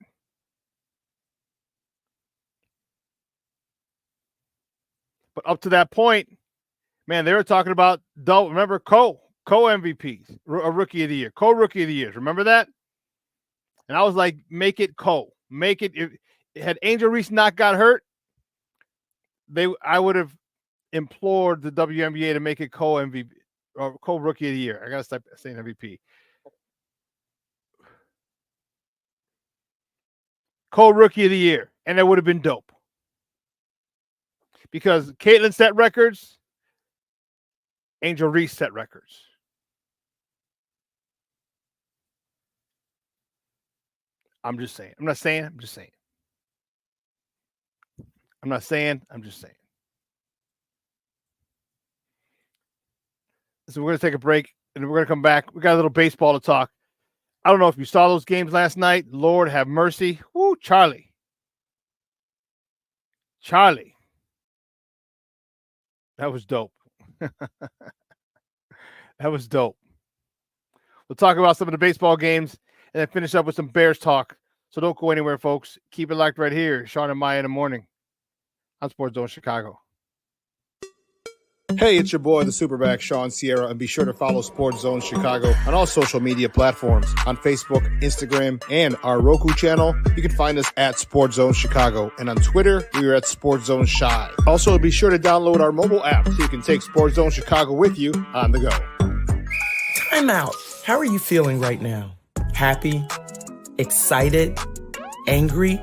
Speaker 5: But up to that point, man, they were talking about remember co-MVPs, a Rookie of the Year, co-Rookie of the Years. Remember that? And I was like, make it co. Make it. Had Angel Reese not got hurt, I would have implored the WNBA to make it co-MVP or co-Rookie of the Year. I gotta stop saying MVP. Co-Rookie of the Year, and that would have been dope. Because Caitlin set records, Angel Reese set records. I'm just saying. I'm not saying. I'm just saying. I'm not saying. I'm just saying. So we're going to take a break, and we're going to come back. We got a little baseball to talk. I don't know if you saw those games last night. Lord have mercy. Woo, Charlie. That was dope. That was dope. We'll talk about some of the baseball games and then finish up with some Bears talk. So don't go anywhere, folks. Keep it locked right here. Shawn and Maya in the morning on Sports Zone Chicago.
Speaker 8: Hey, it's your boy, the Superback, Shawn Sierra, and be sure to follow Sports Zone Chicago on all social media platforms on Facebook, Instagram, and our Roku channel. You can find us at Sports Zone Chicago, and on Twitter, we are at Sports Zone Shy. Also, be sure to download our mobile app so you can take Sports Zone Chicago with you on the go.
Speaker 20: Time out. How are you feeling right now? Happy? Excited? Angry?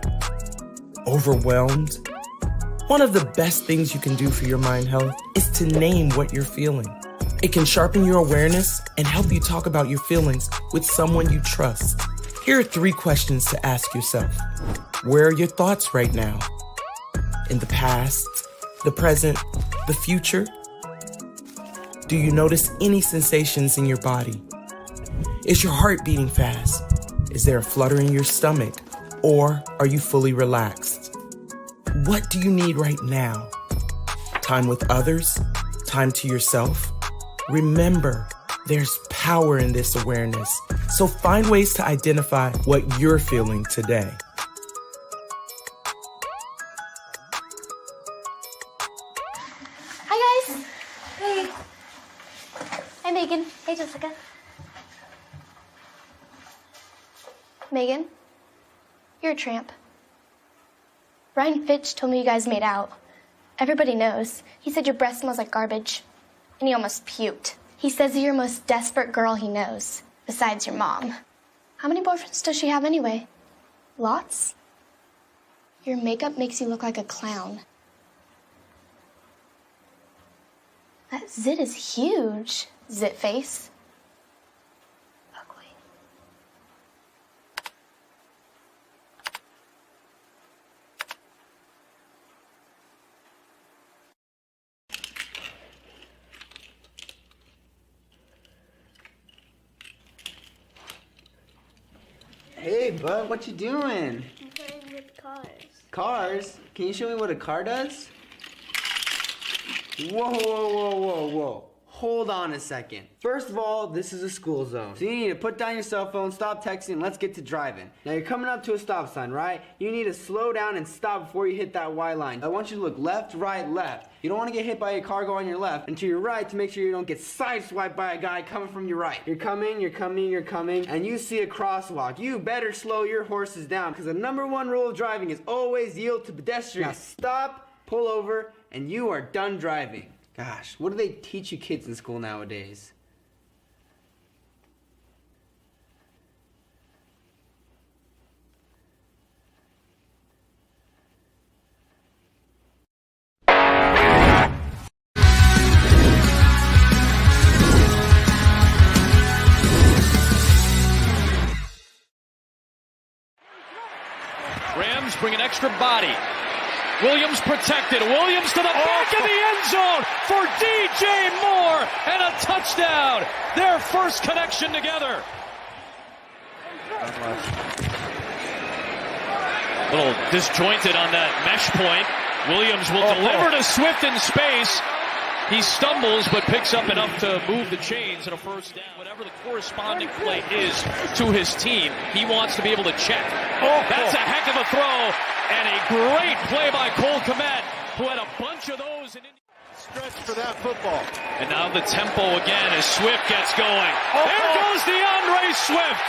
Speaker 20: Overwhelmed? One of the best things you can do for your mind health is to name what you're feeling. It can sharpen your awareness and help you talk about your feelings with someone you trust. Here are 3 questions to ask yourself. Where are your thoughts right now? In the past, the present, the future? Do you notice any sensations in your body? Is your heart beating fast? Is there a flutter in your stomach? Or are you fully relaxed? What do you need right now? Time with others? Time to yourself? Remember, there's power in this awareness. So find ways to identify what you're feeling today.
Speaker 21: Hi, guys. Hey. Hi, Megan. Hey, Jessica. Megan, you're a tramp. Ryan Fitch told me you guys made out. Everybody knows. He said your breath smells like garbage. And he almost puked. He says you're the most desperate girl he knows, besides your mom. How many boyfriends does she have anyway? Lots? Your makeup makes you look like a clown. That zit is huge, zit face.
Speaker 22: Hey, bud, what you doing?
Speaker 21: I'm playing with cars.
Speaker 22: Cars? Can you show me what a car does? Whoa, whoa, whoa, whoa, whoa. Hold on a second. First of all, this is a school zone. So you need to put down your cell phone, stop texting, and let's get to driving. Now you're coming up to a stop sign, right? You need to slow down and stop before you hit that Y line. I want you to look left, right, left. You don't want to get hit by a car going on your left, and to your right to make sure you don't get sideswiped by a guy coming from your right. You're coming, and you see a crosswalk. You better slow your horses down, because the #1 rule of driving is always yield to pedestrians. Now stop, pull over, and you are done driving. Gosh, what do they teach you kids in school nowadays?
Speaker 3: Rams bring an extra body. Williams protected. Williams to the back of the end zone for DJ Moore and a touchdown. Their first connection together. A little disjointed on that mesh point. Williams will deliver to Swift in space. He stumbles but picks up enough to move the chains and a first down. Whatever the corresponding play is to his team, he wants to be able to check. That's a heck of a throw and a great play by Cole Kmet, who had a bunch of those. Stretch for that football. And now the tempo again as Swift gets going. There goes DeAndre Swift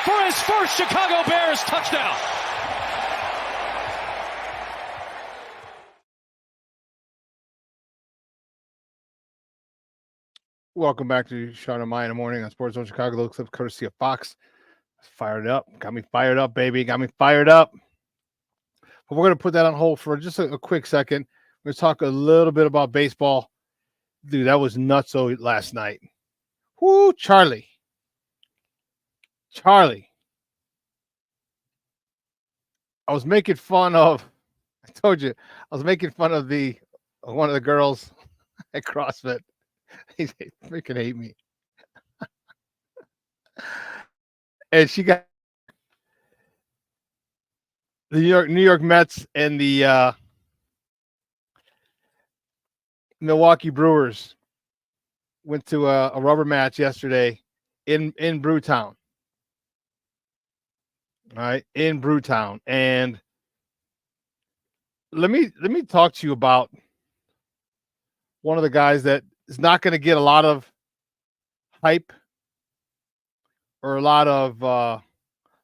Speaker 3: for his first Chicago Bears touchdown.
Speaker 5: Welcome back to Shawn and Maya in the morning on Sports Zone Chicago. Looks up courtesy of Fox. Fired up. Got me fired up, baby. Got me fired up. But we're going to put that on hold for just a quick second. We're going to talk a little bit about baseball. Dude, that was nutso last night. Whoo, Charlie. I was making fun of, I told you, I was making fun of one of the girls at CrossFit. They freaking hate me. and she got the New York Mets and the Milwaukee Brewers went to a rubber match yesterday in Brewtown. All right, in Brewtown, and let me talk to you about one of the guys that is not going to get a lot of hype or a lot of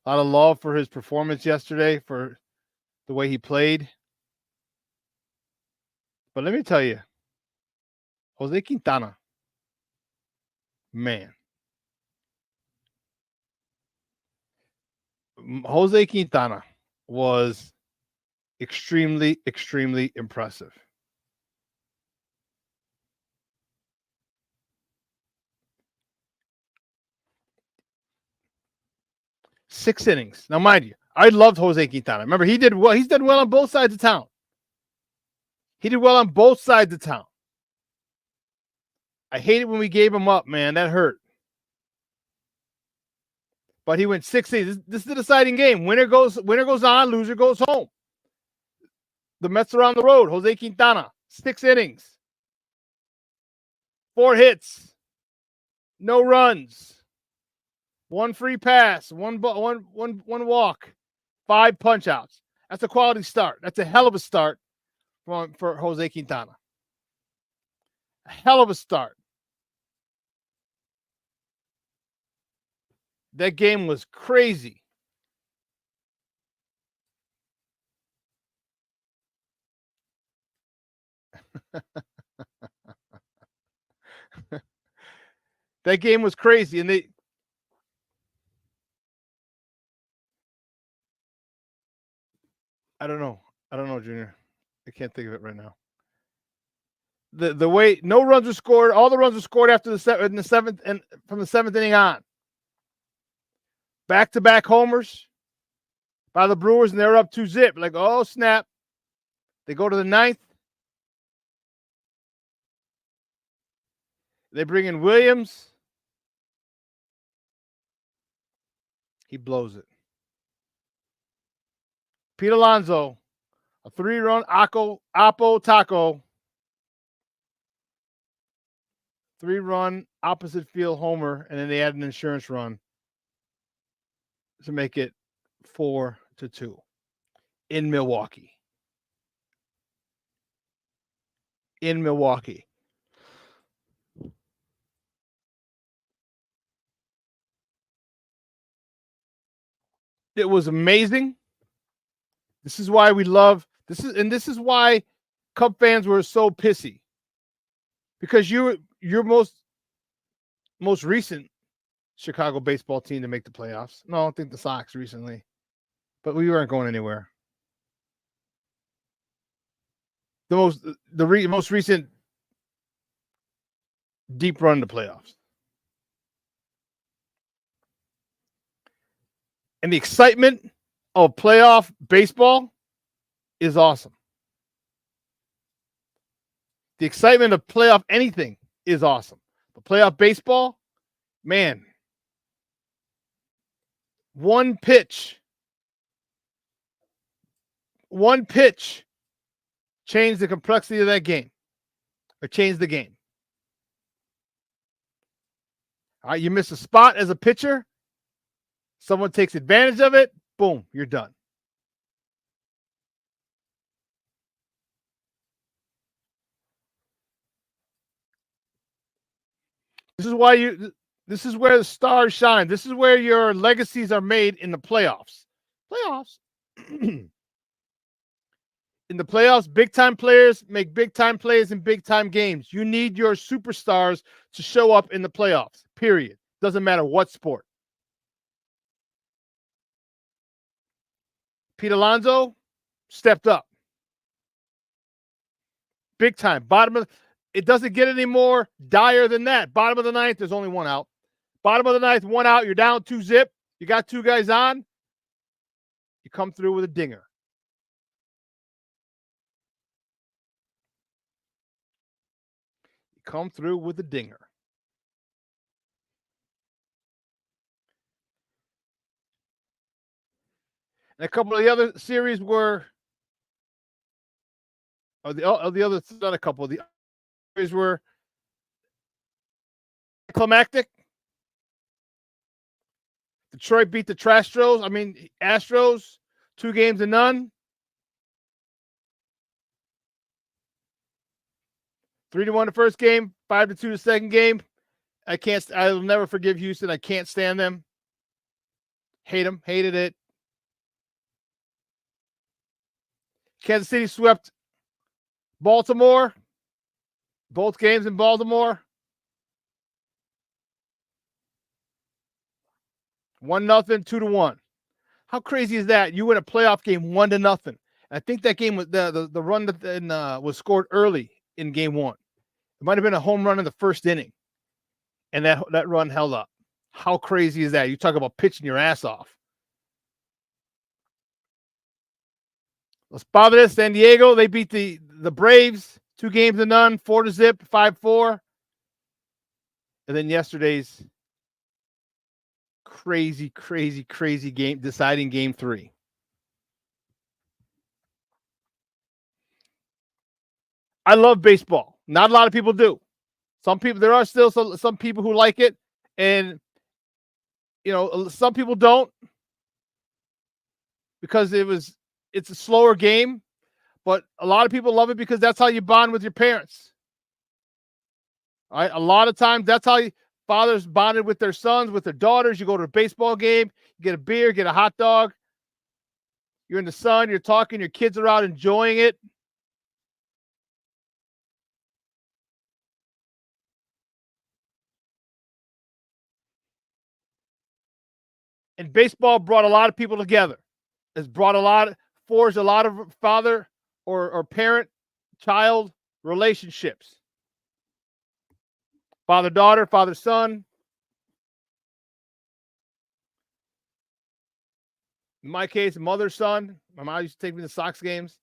Speaker 5: love for his performance yesterday, for the way he played. But let me tell you, Jose Quintana, man. Jose Quintana was extremely, extremely impressive. Six innings. Now, mind you, I loved Jose Quintana. Remember, he did well. He's done well on both sides of town. He did well on both sides of town. I hate it when we gave him up, man. That hurt. But he went 6 innings. This is the deciding game. Winner goes on, loser goes home. The Mets are on the road. Jose Quintana, 6 innings. 4 hits. No runs. 1 free pass. One walk. 5 punch outs. That's a quality start. That's a hell of a start for Jose Quintana. A hell of a start. That game was crazy. That game was crazy, and I don't know, Junior. I can't think of it right now. The way no runs were scored, all the runs were scored after the seventh and from the 7th inning on. Back-to-back homers by the Brewers, and they're up 2-0. Like, oh snap! They go to the 9th. They bring in Williams. He blows it. Pete Alonso, a 3-run Oppo Taco. 3-run opposite field homer, and then they add an insurance run to make it 4-2 in Milwaukee. In Milwaukee. It was amazing. This is why we love this is why Cub fans were so pissy. Because your most recent Chicago baseball team to make the playoffs. No, I don't think the Sox recently. But we weren't going anywhere. The most recent deep run to playoffs. And the excitement of playoff baseball is awesome. The excitement of playoff anything is awesome. But playoff baseball, man, one pitch changed the complexity of that game, or changed the game. All right, you miss a spot as a pitcher, someone takes advantage of it, boom, you're done. This is where the stars shine. This is where your legacies are made in the playoffs. In the playoffs, big-time players make big-time plays in big-time games. You need your superstars to show up in the playoffs, period. Doesn't matter what sport. Pete Alonso stepped up. Big time. It doesn't get any more dire than that. Bottom of the 9th, there's only 1 out. Bottom of the 9th, 1 out. You're down 2-0. You got 2 guys on. You come through with a dinger. Come through with a dinger. And a couple of the other series were, the other, not a couple, the series were climactic. Detroit beat the Astros, 2-0. 3-1 the first game, 5-2 the second game. I'll never forgive Houston. I can't stand them. Hate them, hated it. Kansas City swept Baltimore. Both games in Baltimore. 1-0, 2-1. How crazy is that? You win a playoff game 1-0. I think that game was the run that was scored early in game 1. It might have been a home run in the first inning, and that run held up. How crazy is that? You talk about pitching your ass off. Los Padres, San Diego, they beat the Braves 2-0, 4-0, 5-4. And then yesterday's crazy game, deciding game 3. I love baseball. Not a lot of people do. There are still some people who like it, and some people don't, because it's a slower game, but a lot of people love it because that's how you bond with your parents. All right, a lot of times that's how fathers bonded with their sons, with their daughters. You go to a baseball game, you get a beer, get a hot dog. You're in the sun, you're talking, your kids are out enjoying it. And baseball brought a lot of people together. It's forged a lot of father or parent-child relationships. Father-daughter, father-son. In my case, mother-son. My mom used to take me to Sox games.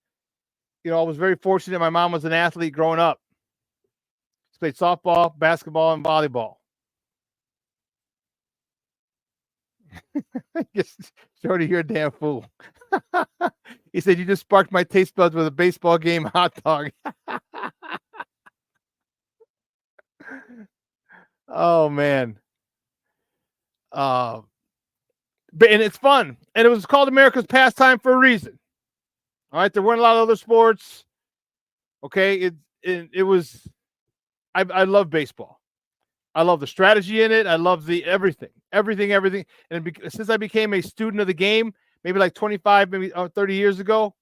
Speaker 5: I was very fortunate. My mom was an athlete growing up. She played softball, basketball, and volleyball. Shorty, you're a damn fool. He said, you just sparked my taste buds with a baseball game hot dog. Oh, man. And it's fun. And it was called America's pastime for a reason. All right. There weren't a lot of other sports. Okay. It was, I love baseball. I love the strategy in it. I love everything. And since I became a student of the game, maybe like 25, maybe 30 years ago,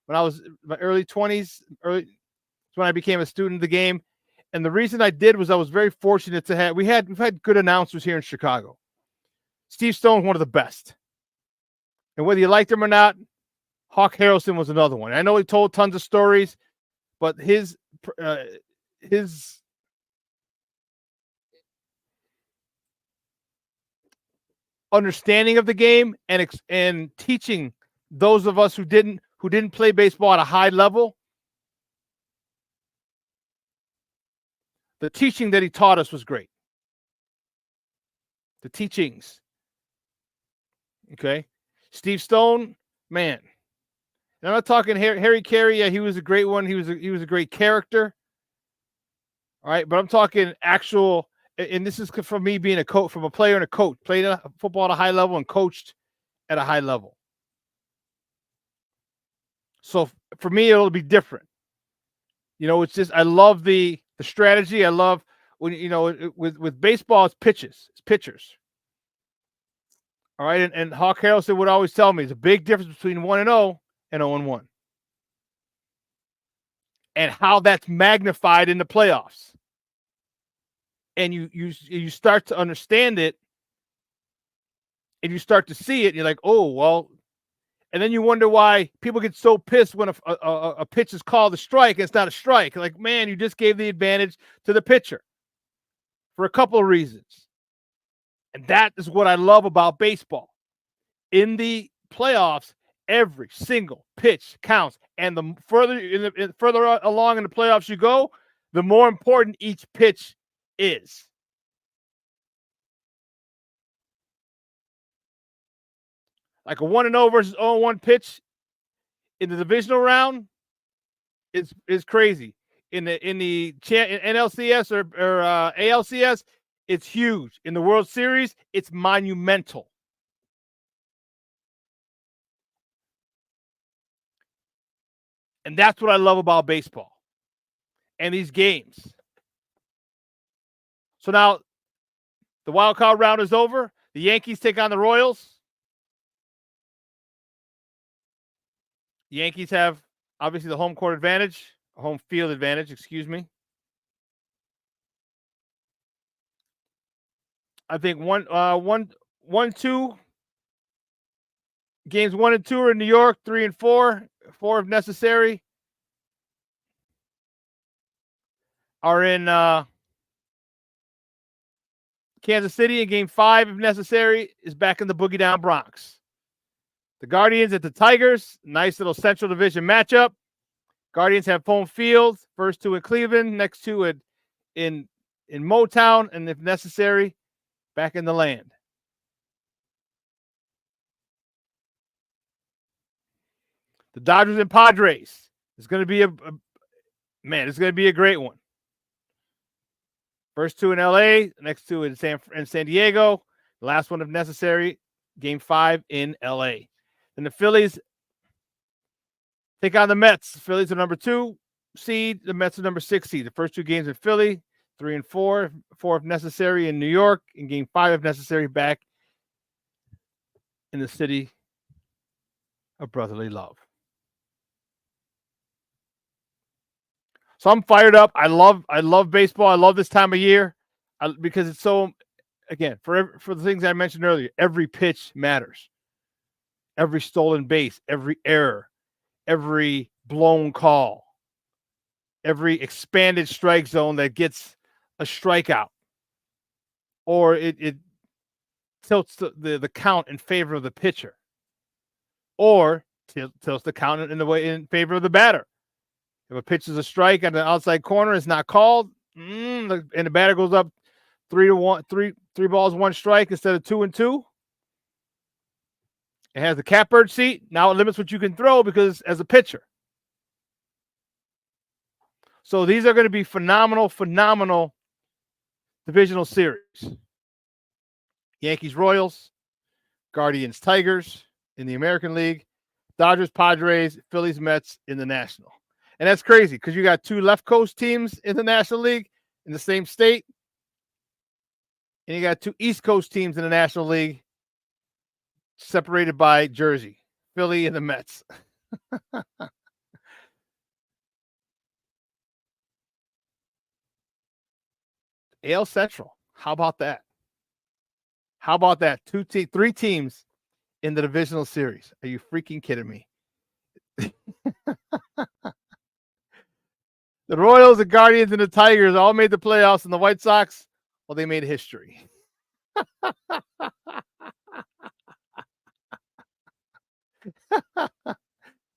Speaker 5: when I was in my early 20s, that's when I became a student of the game. And the reason I did was I was very fortunate to have, we've had good announcers here in Chicago. Steve Stone's one of the best. And whether you liked him or not, Hawk Harrelson was another one. I know he told tons of stories, but his understanding of the game and teaching those of us who didn't play baseball at a high level, the teaching that he taught us was great. The teachings. Okay. Steve Stone, man. And I'm not talking Harry Carey. Yeah, he was a great one. He was a great character. All right, but I'm talking actual, and this is from me being a coach, from a player and a coach, played football at a high level and coached at a high level. So for me, it'll be different. It's just, I love the strategy. I love when, with baseball, it's pitchers. All right. And Hawk Harrelson would always tell me there's a big difference between 1-0 and 0-1. And how that's magnified in the playoffs. And you start to understand it, and you start to see it, and you're like, oh, well, and then you wonder why people get so pissed when a pitch is called a strike and it's not a strike. Like, man, you just gave the advantage to the pitcher for a couple of reasons. And that is what I love about baseball. In the playoffs, every single pitch counts. And the further along in the playoffs you go, the more important each pitch is. Like a 1-0 versus 0-1 pitch in the divisional round is crazy. In the NLCS or ALCS, it's huge. In the World Series, it's monumental. And that's what I love about baseball and these games. So now the wild card round is over. The Yankees take on the Royals. The Yankees have obviously the home field advantage, excuse me. I think 2 games 1 and 2 are in New York, 3 and 4 if necessary are in Kansas City, and game 5 if necessary is back in the Boogie Down Bronx. The Guardians at the Tigers, nice little Central Division matchup. Guardians have home field, first 2 in Cleveland, next 2 in Motown, and if necessary, back in the land. The Dodgers and Padres. It's going to be it's going to be a great one. First 2 in LA, next 2 in San Diego. The last one, if necessary, game 5 in LA. And the Phillies take on the Mets. The Phillies are number 2 seed. The Mets are number 6 seed. The first 2 games in Philly, 3 and 4 if necessary in New York, and game 5 if necessary back in the city of brotherly love. So I'm fired up. I love baseball. I love this time of year because it's so, again, for the things I mentioned earlier, every pitch matters. Every stolen base, every error, every blown call, every expanded strike zone that gets a strikeout, or it tilts the count in favor of the pitcher, or tilts the count in favor of the batter. If a pitch is a strike on the outside corner, it's not called, and the batter goes up 3 balls, 1 strike instead of 2 and 2. It has the catbird seat. Now it limits what you can throw because as a pitcher. So these are going to be phenomenal divisional series. Yankees, Royals, Guardians, Tigers in the American League, Dodgers, Padres, Phillies, Mets in the National. And that's crazy because you got 2 left coast teams in the National League in the same state. And you got 2 East Coast teams in the National League separated by Jersey, Philly and the Mets. AL Central. How about that? How about that? 3 teams in the divisional series. Are you freaking kidding me? The Royals, the Guardians, and the Tigers all made the playoffs, and the White Sox, well, they made history.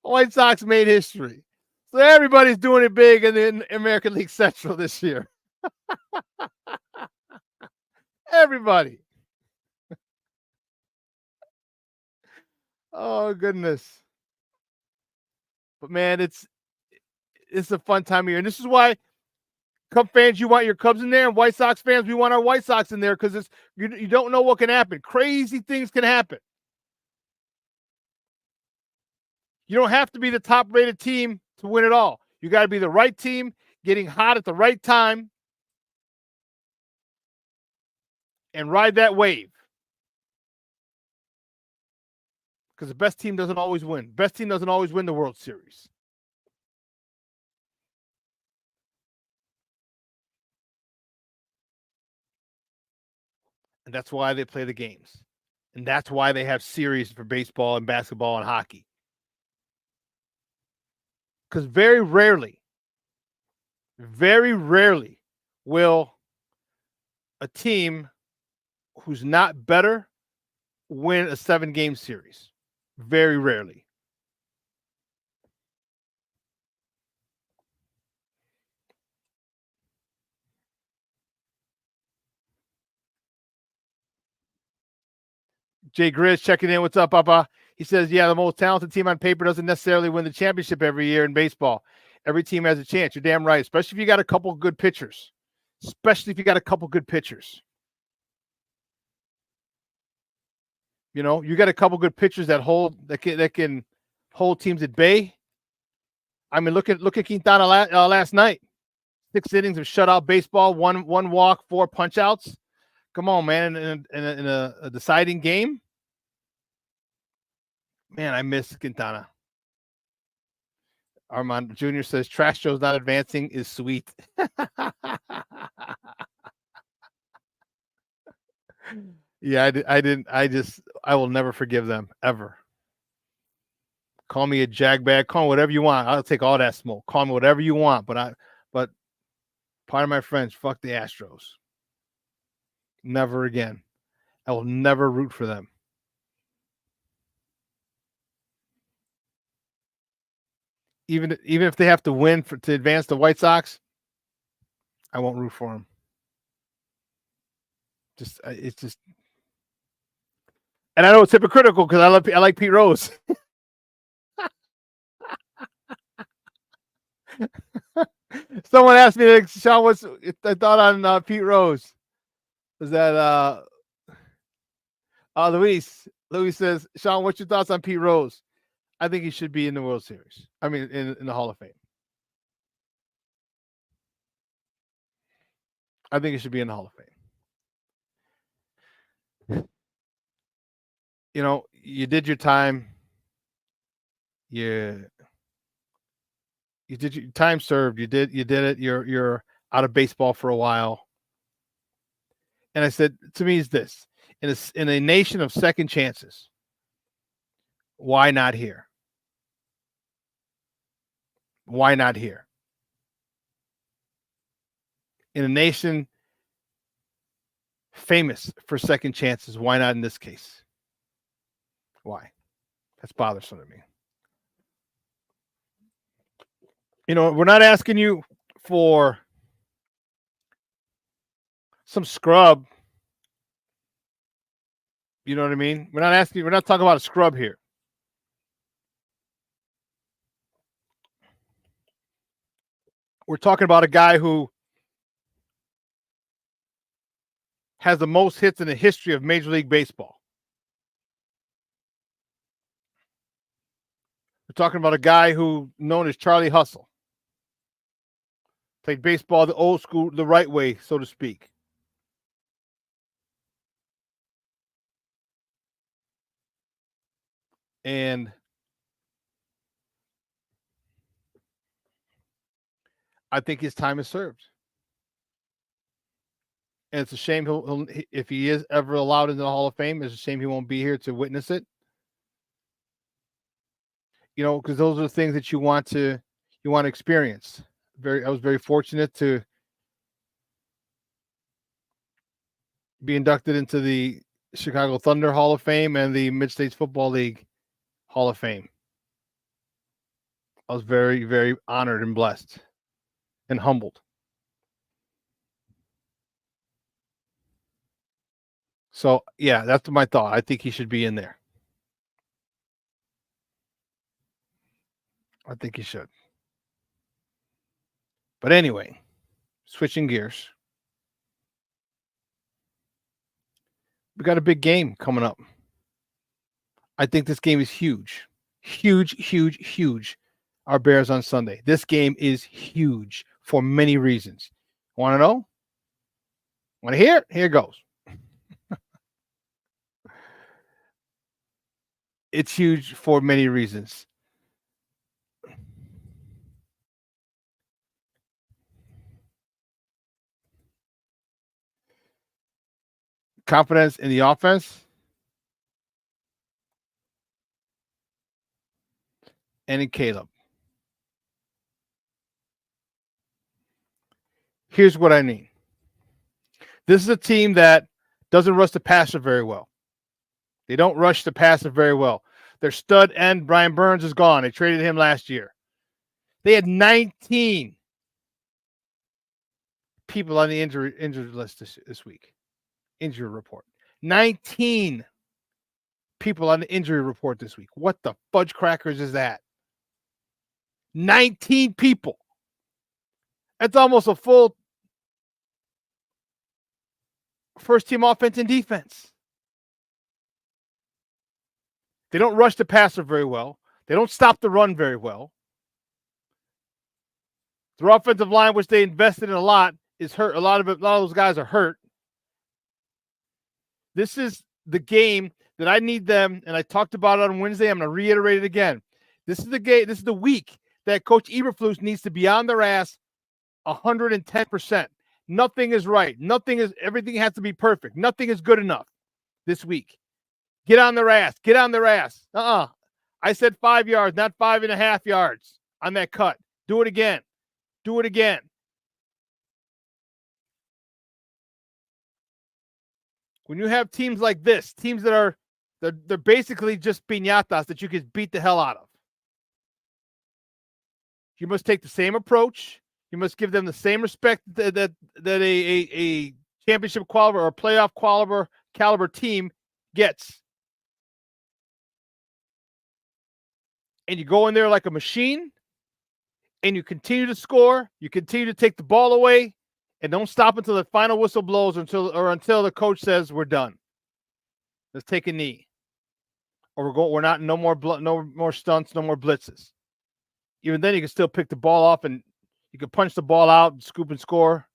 Speaker 5: White Sox made history. So everybody's doing it big in the American League Central this year. Everybody. Oh, goodness. But, man, it's a fun time of year. And this is why Cub fans, you want your Cubs in there, and White Sox fans, we want our White Sox in there because you don't know what can happen. Crazy things can happen. You don't have to be the top-rated team to win it all. You got to be the right team, getting hot at the right time, and ride that wave. Because the best team doesn't always win. Best team doesn't always win the World Series. And that's why they play the games. And that's why they have series for baseball and basketball and hockey. Because very rarely will a team who's not better win a 7-game series. Very rarely. Jay Grizz checking in. What's up, Papa? He says, yeah, the most talented team on paper doesn't necessarily win the championship every year in baseball. Every team has a chance. You're damn right, especially if you got a couple good pitchers. You know, you got a couple good pitchers that can hold teams at bay. I mean, look at Quintana last night. 6 innings of shutout baseball, one walk, 4 punch-outs. Come on, man, in a deciding game. Man, I miss Quintana. Armand Jr. says, trash shows not advancing is sweet. Yeah, I will never forgive them, ever. Call me a jagbag, call me whatever you want. I'll take all that smoke. Call me whatever you want, but part of my friends, fuck the Astros. Never again. I will never root for them. Even if they have to win to advance the White Sox, I won't root for them. It's just, and I know it's hypocritical because I like Pete Rose. Someone asked me, like, Shawn, what's I thought on Pete Rose? Was that Luis? Luis says, Shawn, what's your thoughts on Pete Rose? I think he should be in the World Series. I mean, in the Hall of Fame. I think he should be in the Hall of Fame. You know, you did your time. You did your time served. You did it. You're out of baseball for a while. And I said, to me, is this in a nation of second chances? Why not here? Why not here? In a nation famous for second chances, why not in this case? Why? That's bothersome to me. You know, we're not asking you for some scrub. You know what I mean? We're not talking about a scrub here. We're talking about a guy who has the most hits in the history of Major League Baseball. We're talking about a guy who known as Charlie Hustle. Played baseball the old school, the right way, so to speak. And I think his time is served. And it's a shame he'll if he is ever allowed into the Hall of Fame, it's a shame he won't be here to witness it. You know, because those are the things that you want to experience. I was very fortunate to be inducted into the Chicago Thunder Hall of Fame and the Mid-States Football League Hall of Fame. I was very, very honored and blessed and humbled. So, yeah, that's my thought. I think he should be in there. I think he should. But anyway, switching gears. We got a big game coming up. I think this game is huge. Huge, huge, huge. Our Bears on Sunday. This game is huge for many reasons. Want to know? Want to hear? Here goes. It's huge for many reasons. Confidence in the offense and in Caleb. Here's what I mean. This is a team that doesn't rush the passer very well. They don't rush the passer very well. Their stud end, Brian Burns, is gone. They traded him last year. They had 19 people on the injured list this week. Injury report. 19. people on the injury report this week. What the fudge crackers is that? 19 people. That's almost a full first-team offense and defense. They don't rush the passer very well. They don't stop the run very well. Their offensive line, which they invested in a lot, is hurt. A lot of those guys are hurt. This is the game that I need them, and I talked about it on Wednesday. I'm going to reiterate it again. This is the game. This is the week that Coach Eberflus needs to be on their ass 110%. Nothing is right. Everything has to be perfect. Nothing is good enough this week. Get on their ass. Get on their ass. I said 5 yards, not 5.5 yards on that cut. Do it again. Do it again. When you have teams like this, teams that are they're basically just piñatas that you can beat the hell out of. You must take the same approach. You must give them the same respect that a championship caliber or a playoff caliber team gets. And you go in there like a machine, and you continue to score. You continue to take the ball away, and don't stop until the final whistle blows or until the coach says we're done. Let's take a knee, or no more stunts, no more blitzes. Even then, you can still pick the ball off and you can punch the ball out, and scoop and score.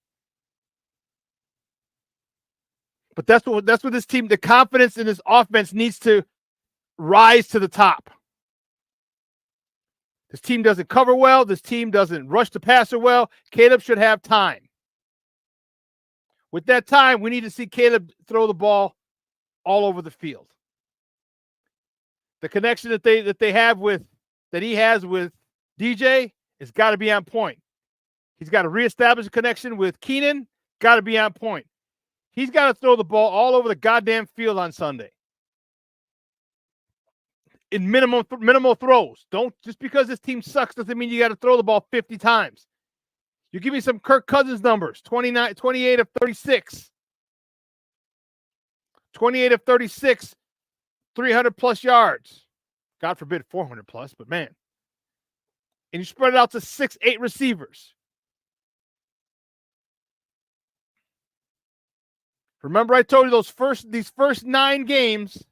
Speaker 5: But that's what this team, the confidence in this offense needs to rise to the top. This team doesn't cover well. This team doesn't rush the passer well. Caleb should have time. With that time, we need to see Caleb throw the ball all over the field. The connection that he has with DJ has got to be on point. He's got to reestablish a connection with Keenan. Got to be on point. He's got to throw the ball all over the goddamn field on Sunday. In minimal throws. Don't just because this team sucks doesn't mean you got to throw the ball 50 times. You give me some Kirk Cousins numbers. 28 of 36. 28 of 36, 300 plus yards. God forbid 400 plus, but man. And you spread it out to 6-8 receivers. Remember I told you these first 9 games.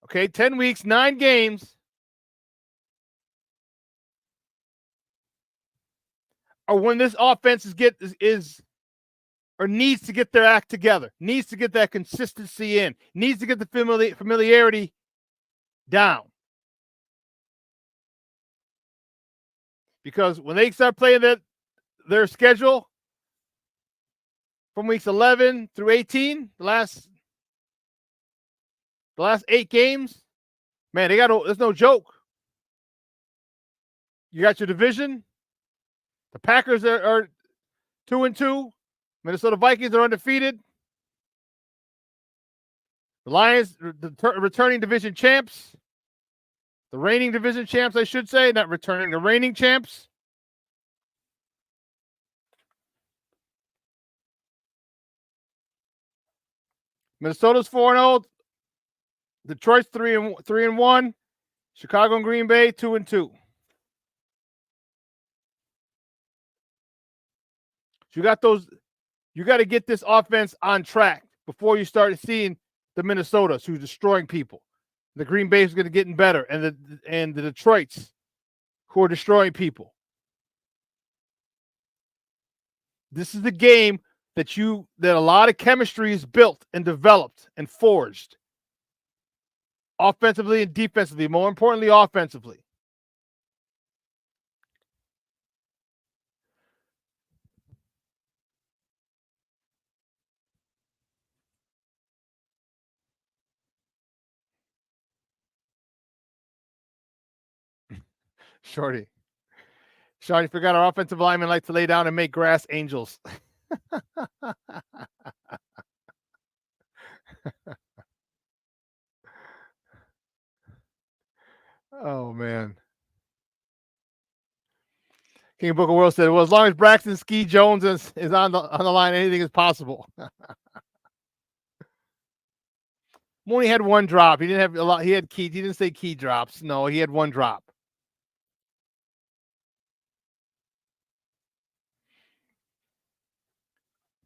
Speaker 5: Okay, 10 weeks, 9 games. Or when this offense needs to get their act together, needs to get that consistency in, needs to get the familiarity down. Because when they start playing their schedule from weeks 11 through 18, the last 8 games, man, there's no joke. You got your division. The Packers are 2-2. Minnesota Vikings are undefeated. The Lions, the returning division champs. The reigning division champs, I should say, not returning, the reigning champs. Minnesota's 4-0. Detroit's 3-1. Chicago and Green Bay 2-2. You got to get this offense on track before you start seeing the Minnesotas who's destroying people. The Green Bay is going to get better, and the Detroits who are destroying people. This is the game that a lot of chemistry is built and developed and forged. Offensively and defensively, more importantly, offensively. Shorty, forgot our offensive linemen like to lay down and make grass angels. Oh, man. King Booker World said, well, as long as Braxton Ski Jones is on the line, anything is possible. Mooney had one drop. He didn't have a lot. He had key. He didn't say key drops. No, he had one drop.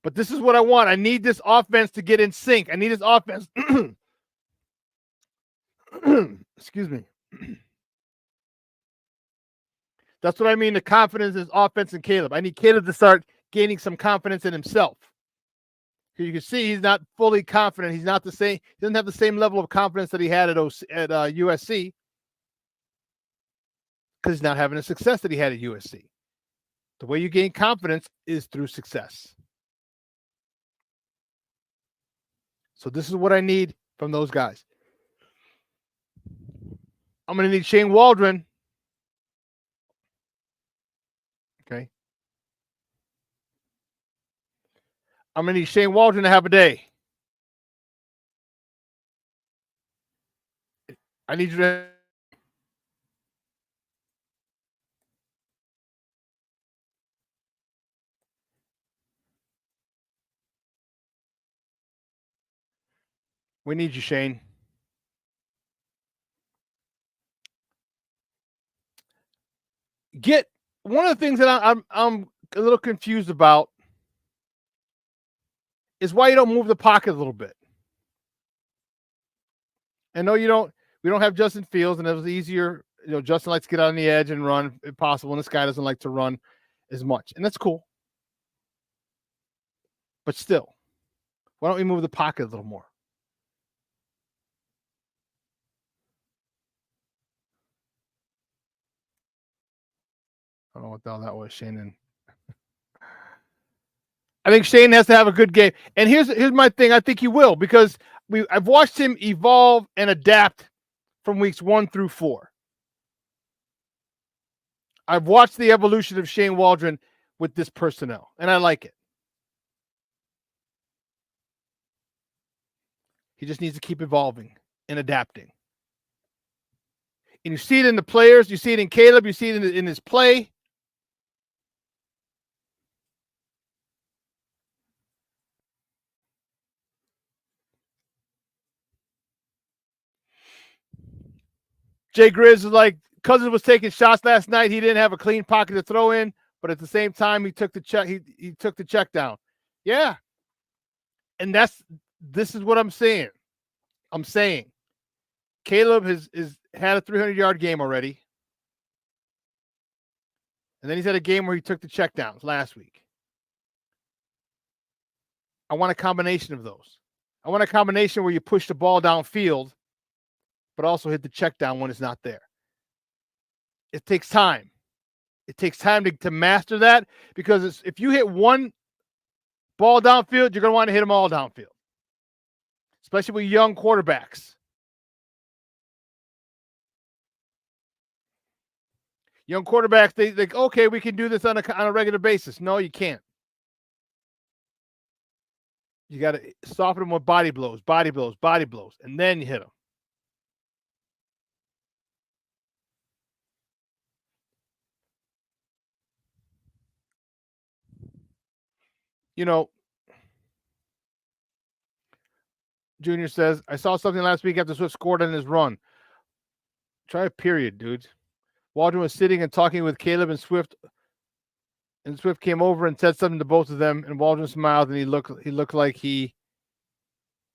Speaker 5: But this is what I want. I need this offense to get in sync. I need this offense. Excuse me. That's what I mean. The confidence is offense in Caleb. I need Caleb to start gaining some confidence in himself. You can see he's not fully confident. He's not the same. He doesn't have the same level of confidence that he had at USC because he's not having the success that he had at USC. The way you gain confidence is through success. So this is what I need from those guys. I'm going to need Shane Waldron. Okay. I'm going to need Shane Waldron to have a day. I need you to. We need you, Shane. Get one of the things that I'm a little confused about is why you don't move the pocket a little bit. I know we don't have Justin Fields, and it was easier. Justin likes to get out on the edge and run if possible, and this guy doesn't like to run as much. And that's cool. But still, why don't we move the pocket a little more? I don't know what the hell that was, Shane. I think Shane has to have a good game. And here's my thing. I think he will, because I've watched him evolve and adapt from weeks 1 through 4. I've watched the evolution of Shane Waldron with this personnel, and I like it. He just needs to keep evolving and adapting. And you see it in the players. You see it in Caleb. You see it in his play. Jay Grizz is like, Cousins was taking shots last night. He didn't have a clean pocket to throw in, but at the same time, he took the check. He took the check down. Yeah. And this is what I'm saying. I'm saying Caleb has had a 300-yard game already. And then he's had a game where he took the checkdowns last week. I want a combination of those. I want a combination where you push the ball downfield, but also hit the check down when it's not there. It takes time. It takes time to master that, because if you hit one ball downfield, you're going to want to hit them all downfield, especially with young quarterbacks. Young quarterbacks, they think, okay, we can do this on a regular basis. No, you can't. You got to soften them with body blows, and then you hit them. Junior says, I saw something last week after Swift scored on his run. Try a period, dude. Waldron was sitting and talking with Caleb and Swift came over and said something to both of them, and Waldron smiled, and he looked like he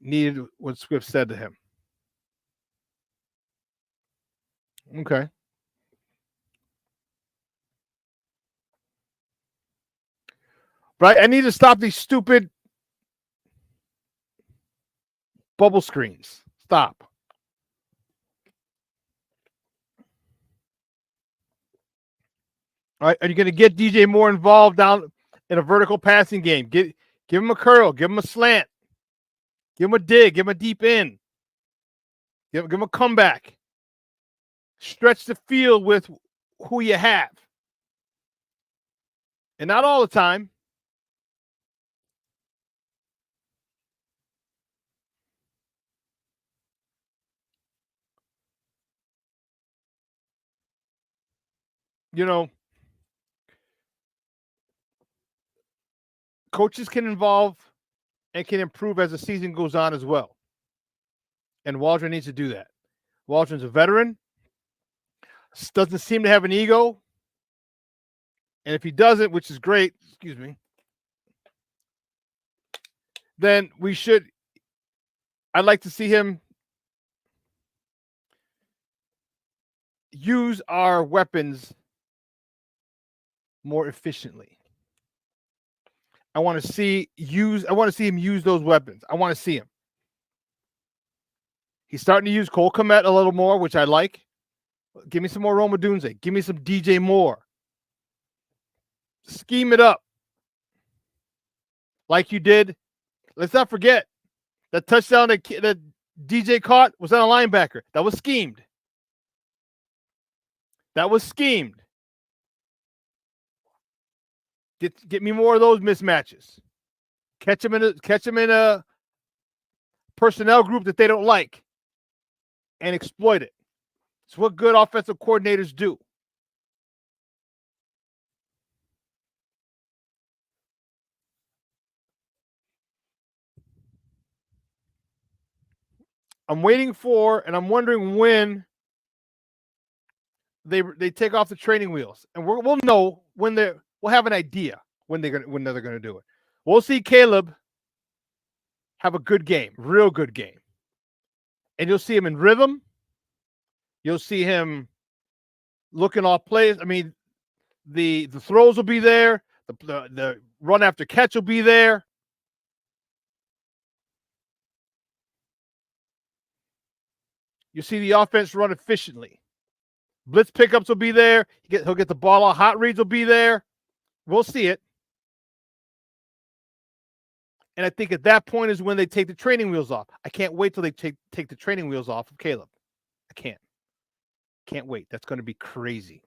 Speaker 5: needed what Swift said to him. Okay. But I need to stop these stupid bubble screens. Stop. All right, are you going to get DJ Moore involved down in a vertical passing game? Give him a curl, give him a slant, give him a dig, give him a deep in, give him a comeback. Stretch the field with who you have, and not all the time. Coaches can involve and can improve as the season goes on as well. And Waldron needs to do that. Waldron's a veteran. Doesn't seem to have an ego. And if he doesn't, which is great, excuse me, then I'd like to see him use our weapons more efficiently. I want to see him use those weapons. I want to see him. He's starting to use Cole Kmet a little more, which I like. Give me some more Roma Dunze. Give me some DJ Moore. Scheme it up like you did. Let's not forget that touchdown that DJ caught was on a linebacker. That was schemed. That was schemed. Get me more of those mismatches. Catch them in a personnel group that they don't like and exploit it. It's what good offensive coordinators do. I'm waiting for, and I'm wondering when they take off the training wheels, and we'll know when we'll have an idea when they're gonna do it. We'll see Caleb have a good game, real good game, and you'll see him in rhythm. You'll see him looking off plays. I mean, the throws will be there. The run after catch will be there. You see the offense run efficiently. Blitz pickups will be there. He'll get the ball out. Hot reads will be there. We'll see it. And I think at that point is when they take the training wheels off. I can't wait till they take the training wheels off of Caleb. I can't. Can't wait. That's going to be crazy.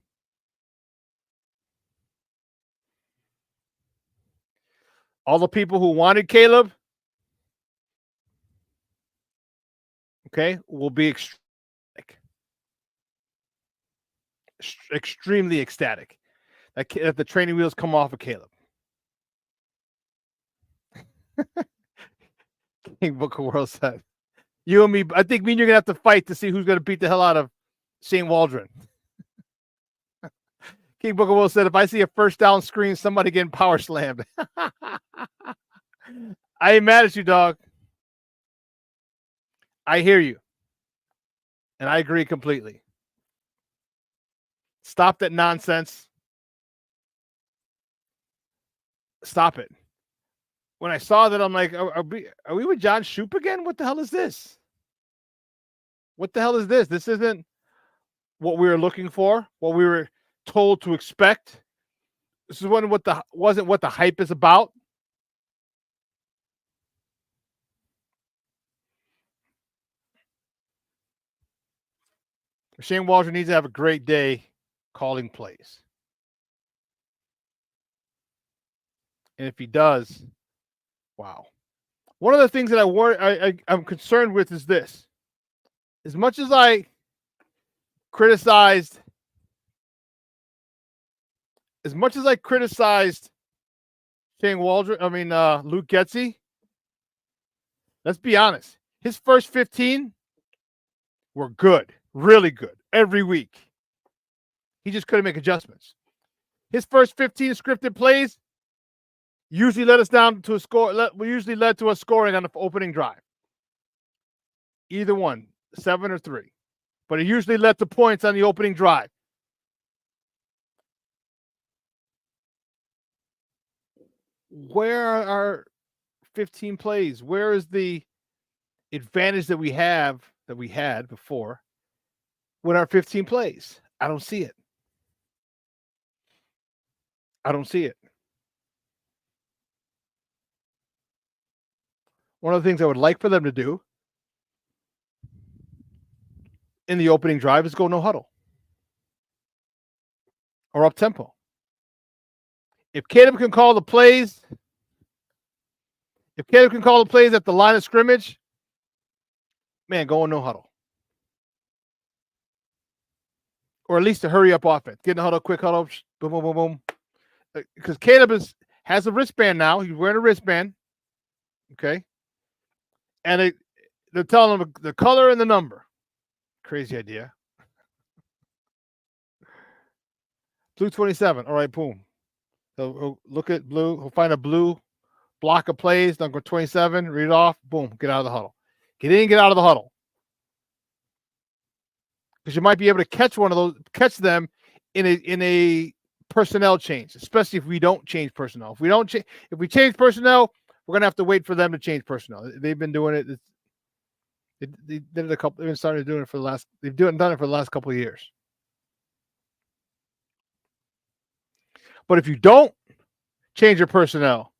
Speaker 5: All the people who wanted Caleb, okay, will be extremely ecstatic that the training wheels come off of Caleb. King Book of World said, "You and me, I think me and you're gonna have to fight to see who's gonna beat the hell out of Shane Waldron." King Book of World said, "If I see a first down screen, somebody getting power slammed." I ain't mad at you, dog. I hear you. And I agree completely. Stop that nonsense. Stop it. When I saw that, I'm like, are we with John Shoop again? What the hell is this? What the hell is this? This isn't what we were looking for, what we were told to expect. This is wasn't what the hype is about. Shane Waldron needs to have a great day calling plays. And if he does, wow. One of the things that I'm concerned with is this. As much as I criticized Shane Waldron, Luke Getsy, let's be honest. His first 15 were good, really good, every week. He just couldn't make adjustments. His first 15 scripted plays usually led us down to a score. Usually led to us scoring on the opening drive. Either one, 7 or 3. But it usually led to points on the opening drive. Where are our 15 plays? Where is the advantage that we had before with our 15 plays? I don't see it. I don't see it. One of the things I would like for them to do in the opening drive is go no huddle or up tempo. If Caleb can call the plays, at the line of scrimmage, man, go on no huddle. Or at least a hurry up offense. Get in the huddle, quick huddle, boom, boom, boom, boom. Because Caleb has a wristband now. He's wearing a wristband. Okay. And They're telling them the color and the number. Crazy idea. Blue 27. All right, boom. He'll look at blue. He'll find a blue block of plays. Number 27. Read it off. Boom. Get out of the huddle. Get in. Get out of the huddle. Because you might be able to catch one of those. Catch them in a personnel change, especially if we don't change personnel. If we change personnel, we're gonna have to wait for them to change personnel. They've been doing it. They did it a couple. They've been starting to do it for the last. Done it for the last couple of years. But if you don't change your personnel,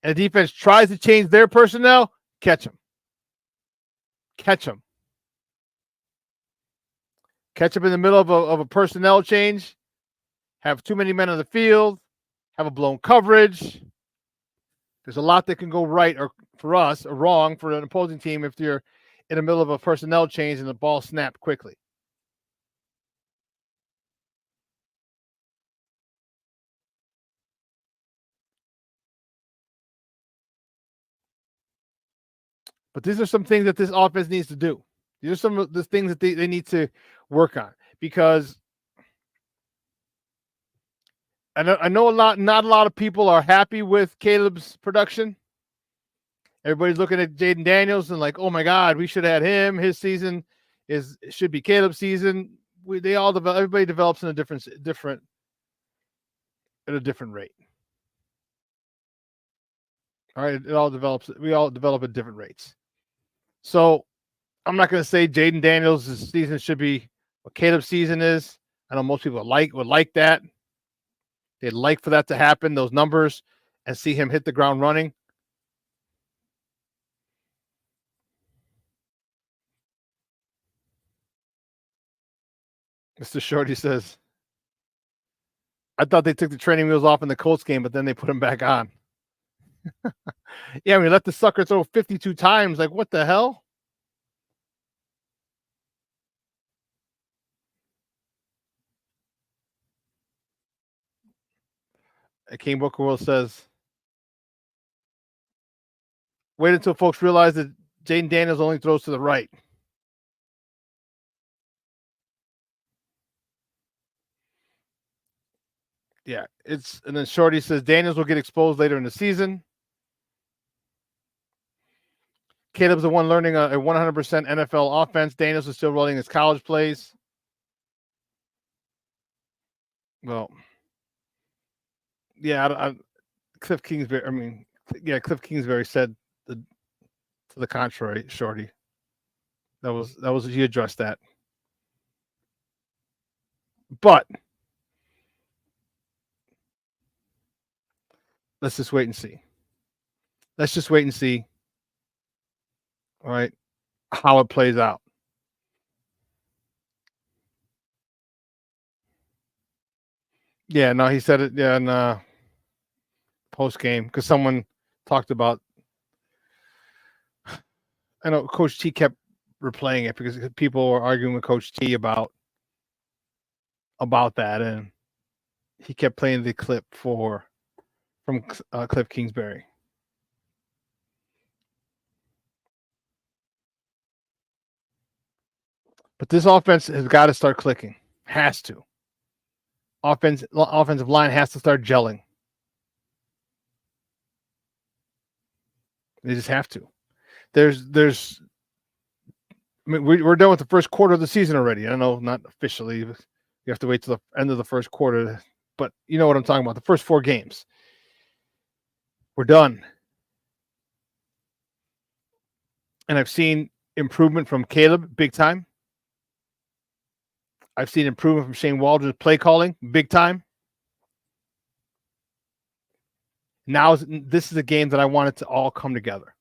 Speaker 5: and the defense tries to change their personnel, catch them. Catch them. Catch them in the middle of a personnel change. Have too many men on the field. Have a blown coverage. There's a lot that can go right or for us or wrong for an opposing team if you're in the middle of a personnel change and the ball snapped quickly. But these are some things that this offense needs to do. These are some of the things that they need to work on, because I know not a lot of people are happy with Caleb's production. Everybody's looking at Jaden Daniels and like, oh my God, we should have had him. His season should be Caleb's season. Everybody develops in a different rate. All right, we all develop at different rates. So I'm not going to say Jaden Daniels' season should be what Caleb's season is. I know most people would like that. They'd like for that to happen, those numbers, and see him hit the ground running. Mr. Shorty says, I thought they took the training wheels off in the Colts game, but then they put them back on. Yeah, we let the sucker throw 52 times. Like, what the hell? King Booker Will says, wait until folks realize that Jaden Daniels only throws to the right. Yeah, and then Shorty says Daniels will get exposed later in the season. Caleb's the one learning a 100% NFL offense. Daniels is still rolling his college plays. Well, yeah, Cliff Kingsbury. Cliff Kingsbury said to the contrary. Shorty, that was he addressed that, but let's just wait and see. All right, how it plays out. Yeah, no, he said it. Yeah, in post game, because someone talked about. I know Coach T kept replaying it because people were arguing with Coach T about that, and he kept playing the clip from Cliff Kingsbury. But this offense has got to start clicking. Has to. Offensive line has to start gelling. They just have to. We're done with the first quarter of the season already. I know, not officially. You have to wait till the end of the first quarter, but you know what I'm talking about. The first 4 games. We're done. And I've seen improvement from Caleb, big time. I've seen improvement from Shane Waldron's play calling, big time. Now, this is a game that I want it to all come together.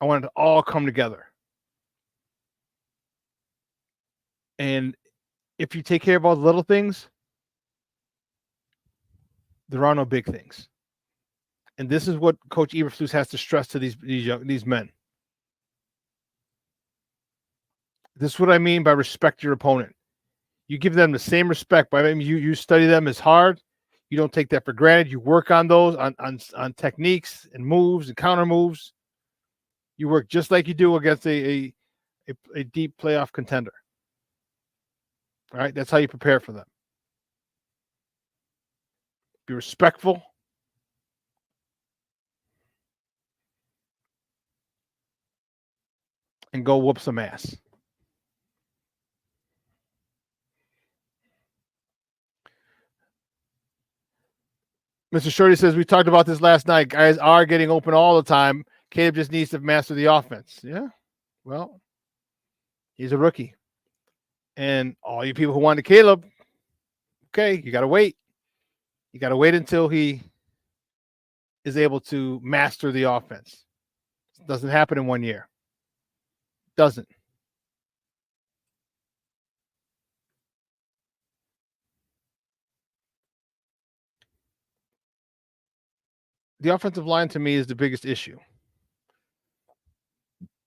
Speaker 5: I want it to all come together. And if you take care of all the little things, there are no big things. And this is what Coach Eberflus has to stress to these men. This is what I mean by respect your opponent. You give them the same respect. By you study them as hard. You don't take that for granted. You work on those, on techniques and moves and counter moves. You work just like you do against a deep playoff contender. All right, that's how you prepare for them. Be respectful. And go whoop some ass. Mr. Shorty says, we talked about this last night. Guys are getting open all the time. Caleb just needs to master the offense. Yeah, well, he's a rookie. And all you people who wanted Caleb, okay, you got to wait. You got to wait until he is able to master the offense. It doesn't happen in 1 year. Doesn't. The offensive line to me is the biggest issue.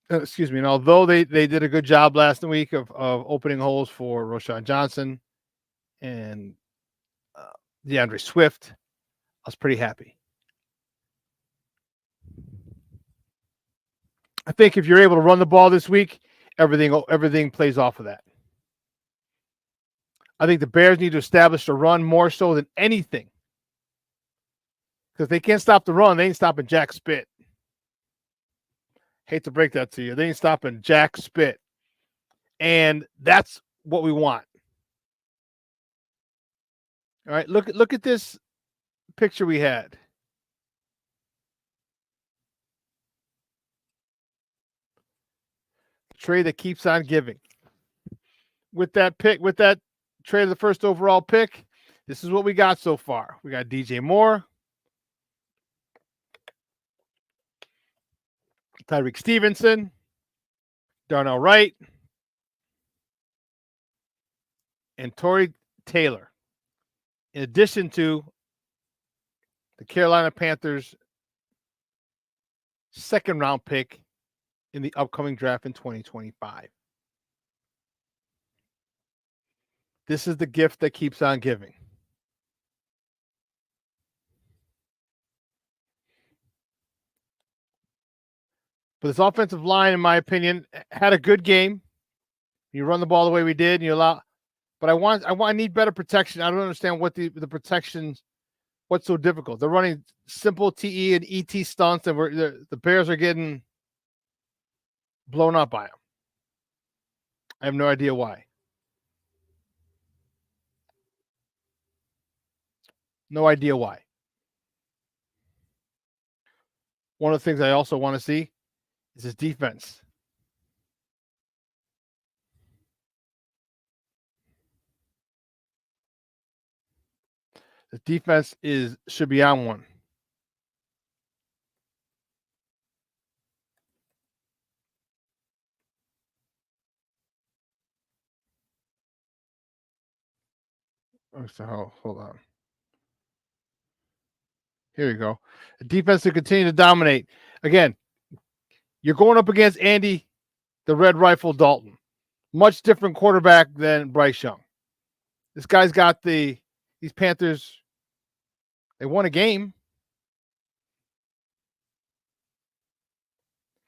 Speaker 5: Excuse me. And although they did a good job last week of opening holes for Roschon Johnson and DeAndre Swift, I was pretty happy. I think if you're able to run the ball this week, everything plays off of that. I think the Bears need to establish the run more so than anything. Because if they can't stop the run, they ain't stopping Jack Spit. Hate to break that to you. They ain't stopping Jack Spit. And that's what we want. All right, look at this picture we had. Trade that keeps on giving. With that trade of the first overall pick, this is what we got so far. We got DJ Moore, Tyreek Stevenson, Darnell Wright, and Torrey Taylor. In addition to the Carolina Panthers' second-round pick in the upcoming draft in 2025. This is the gift that keeps on giving. But this offensive line, in my opinion, had a good game. You run the ball the way we did, and you allow. But I need better protection. I don't understand what the protections. What's so difficult? They're running simple TE and ET stunts, and the Bears are getting blown up by them. I have no idea why. No idea why. One of the things I also want to see is his defense. The defense should be on one. So hold on. Here you go. The defense to continue to dominate. Again, you're going up against Andy, the Red Rifle Dalton. Much different quarterback than Bryce Young. This guy's got these Panthers. They won a game.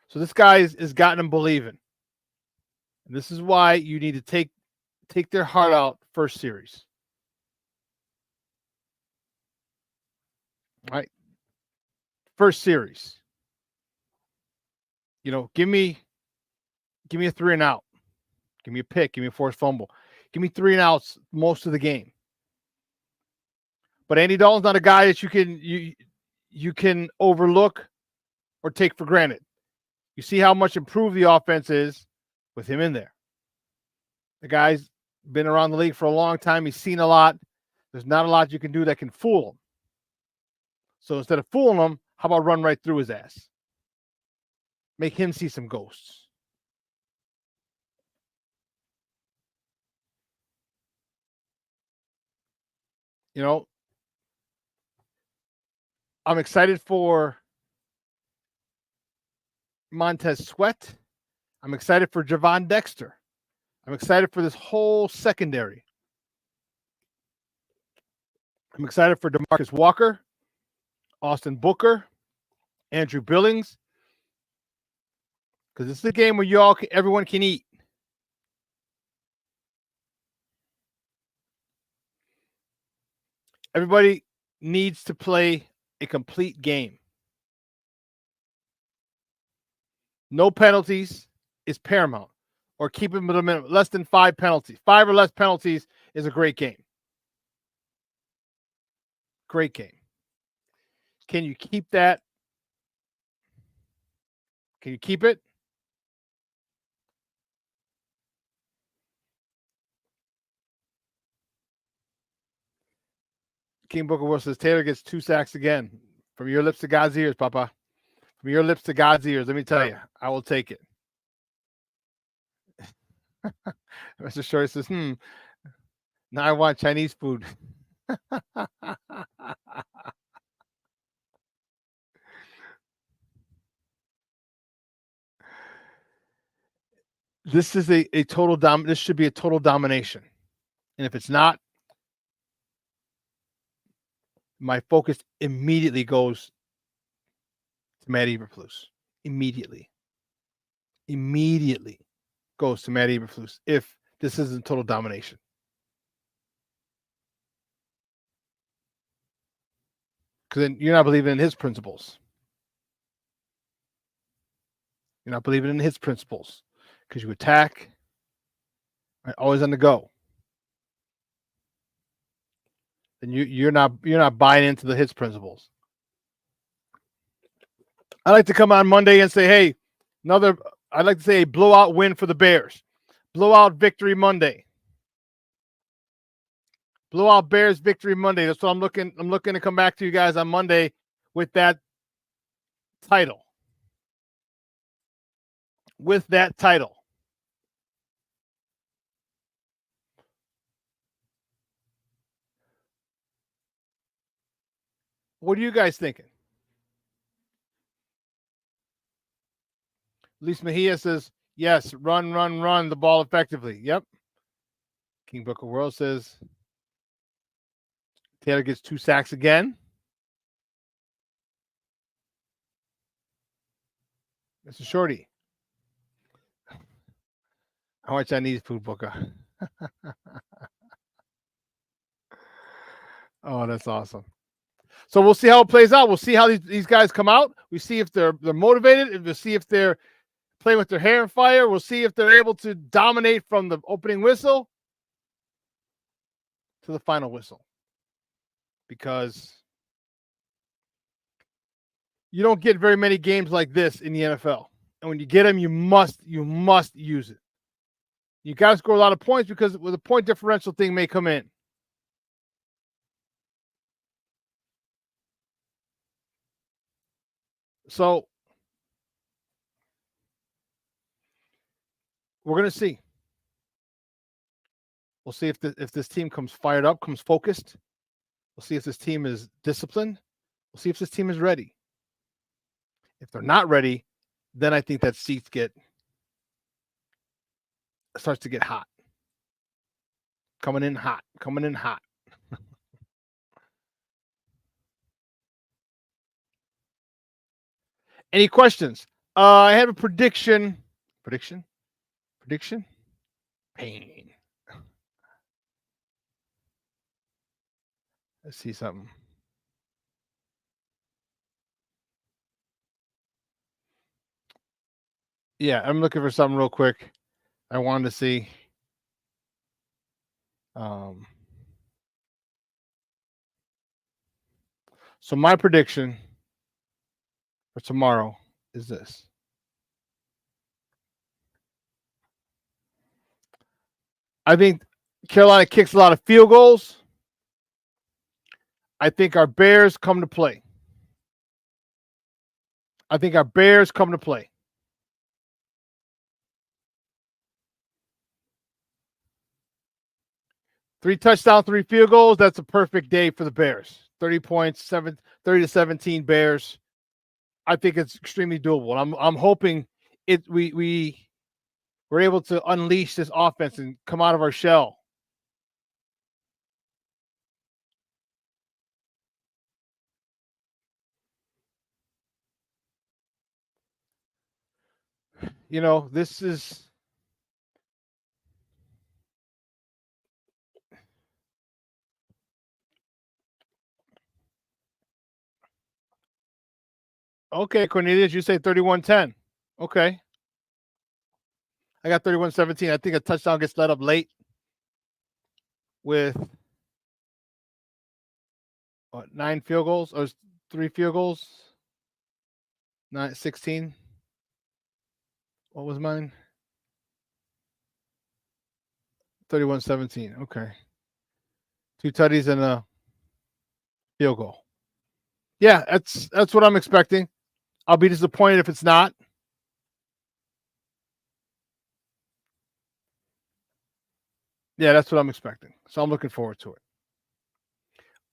Speaker 5: So this guy has gotten them believing. And this is why you need to take their heart out first series. All right. First series. Give me a 3 and out. Give me a pick. Give me a forced fumble. Give me 3 and outs most of the game. But Andy Dalton's not a guy that you can overlook or take for granted. You see how much improved the offense is with him in there. The guy's been around the league for a long time. He's seen a lot. There's not a lot you can do that can fool him. So instead of fooling him, how about run right through his ass? Make him see some ghosts. I'm excited for Montez Sweat. I'm excited for Gervon Dexter. I'm excited for this whole secondary. I'm excited for DeMarcus Walker, Austin Booker, Andrew Billings, Because this is a game where everyone can eat. Everybody needs to play a complete game. No penalties is paramount, or keep them at a minimum. Less than 5 penalties. 5 or less penalties is a great game. Great game. Can you keep that? Can you keep it? King Booker Will says Taylor gets 2 sacks again. From your lips to God's ears, Papa. From your lips to God's ears. Let me tell you, I will take it. Mr. Shorty says, now I want Chinese food. This is a total this should be a total domination. And if it's not, my focus immediately goes to Matt Eberflus. Immediately goes to Matt Eberflus if this isn't total domination. Because then you're not believing in his principles. You're not believing in his principles. Because you attack, right, always on the go. Then you're not buying into his principles. I like to come on Monday and say, hey, I'd like to say a blowout win for the Bears. Blowout victory Monday. Blowout Bears victory Monday. That's what I'm looking to come back to you guys on Monday with that title. With that title. What are you guys thinking? Luis Mejia says, yes, run the ball effectively. Yep. King Booker World says Taylor gets 2 sacks again. Mr. Shorty. I want Chinese food, Booker. Oh, that's awesome. So we'll see how it plays out. We'll see how these guys come out. We see if they're motivated. We'll see if they're playing with their hair on fire. We'll see if they're able to dominate from the opening whistle to the final whistle. Because you don't get very many games like this in the NFL. And when you get them, you must use it. You got to score a lot of points because with a point differential thing may come in. So we're going to see. We'll see if this team comes fired up, comes focused. We'll see if this team is disciplined. We'll see if this team is ready. If they're not ready, then I think that seat starts to get hot. Coming in hot. Any questions? I have a prediction. Prediction? Pain. Let's see something. Yeah, I'm looking for something real quick. I wanted to see. So my prediction for tomorrow is this. I think Carolina kicks a lot of field goals. I think our Bears come to play. 3 touchdowns, 3 field goals. That's a perfect day for the Bears. 30 points, 30 to 17 Bears. I think it's extremely doable. And I'm hoping we're able to unleash this offense and come out of our shell. You know, this is okay, Cornelius, you say 31-10. Okay. I got 31-17. I think a touchdown gets let up late with 9 field goals or 3 field goals. 16. What was mine? 31-17. Okay. 2 tutties and a field goal. Yeah, that's what I'm expecting. I'll be disappointed if it's not. Yeah, that's what I'm expecting. So I'm looking forward to it.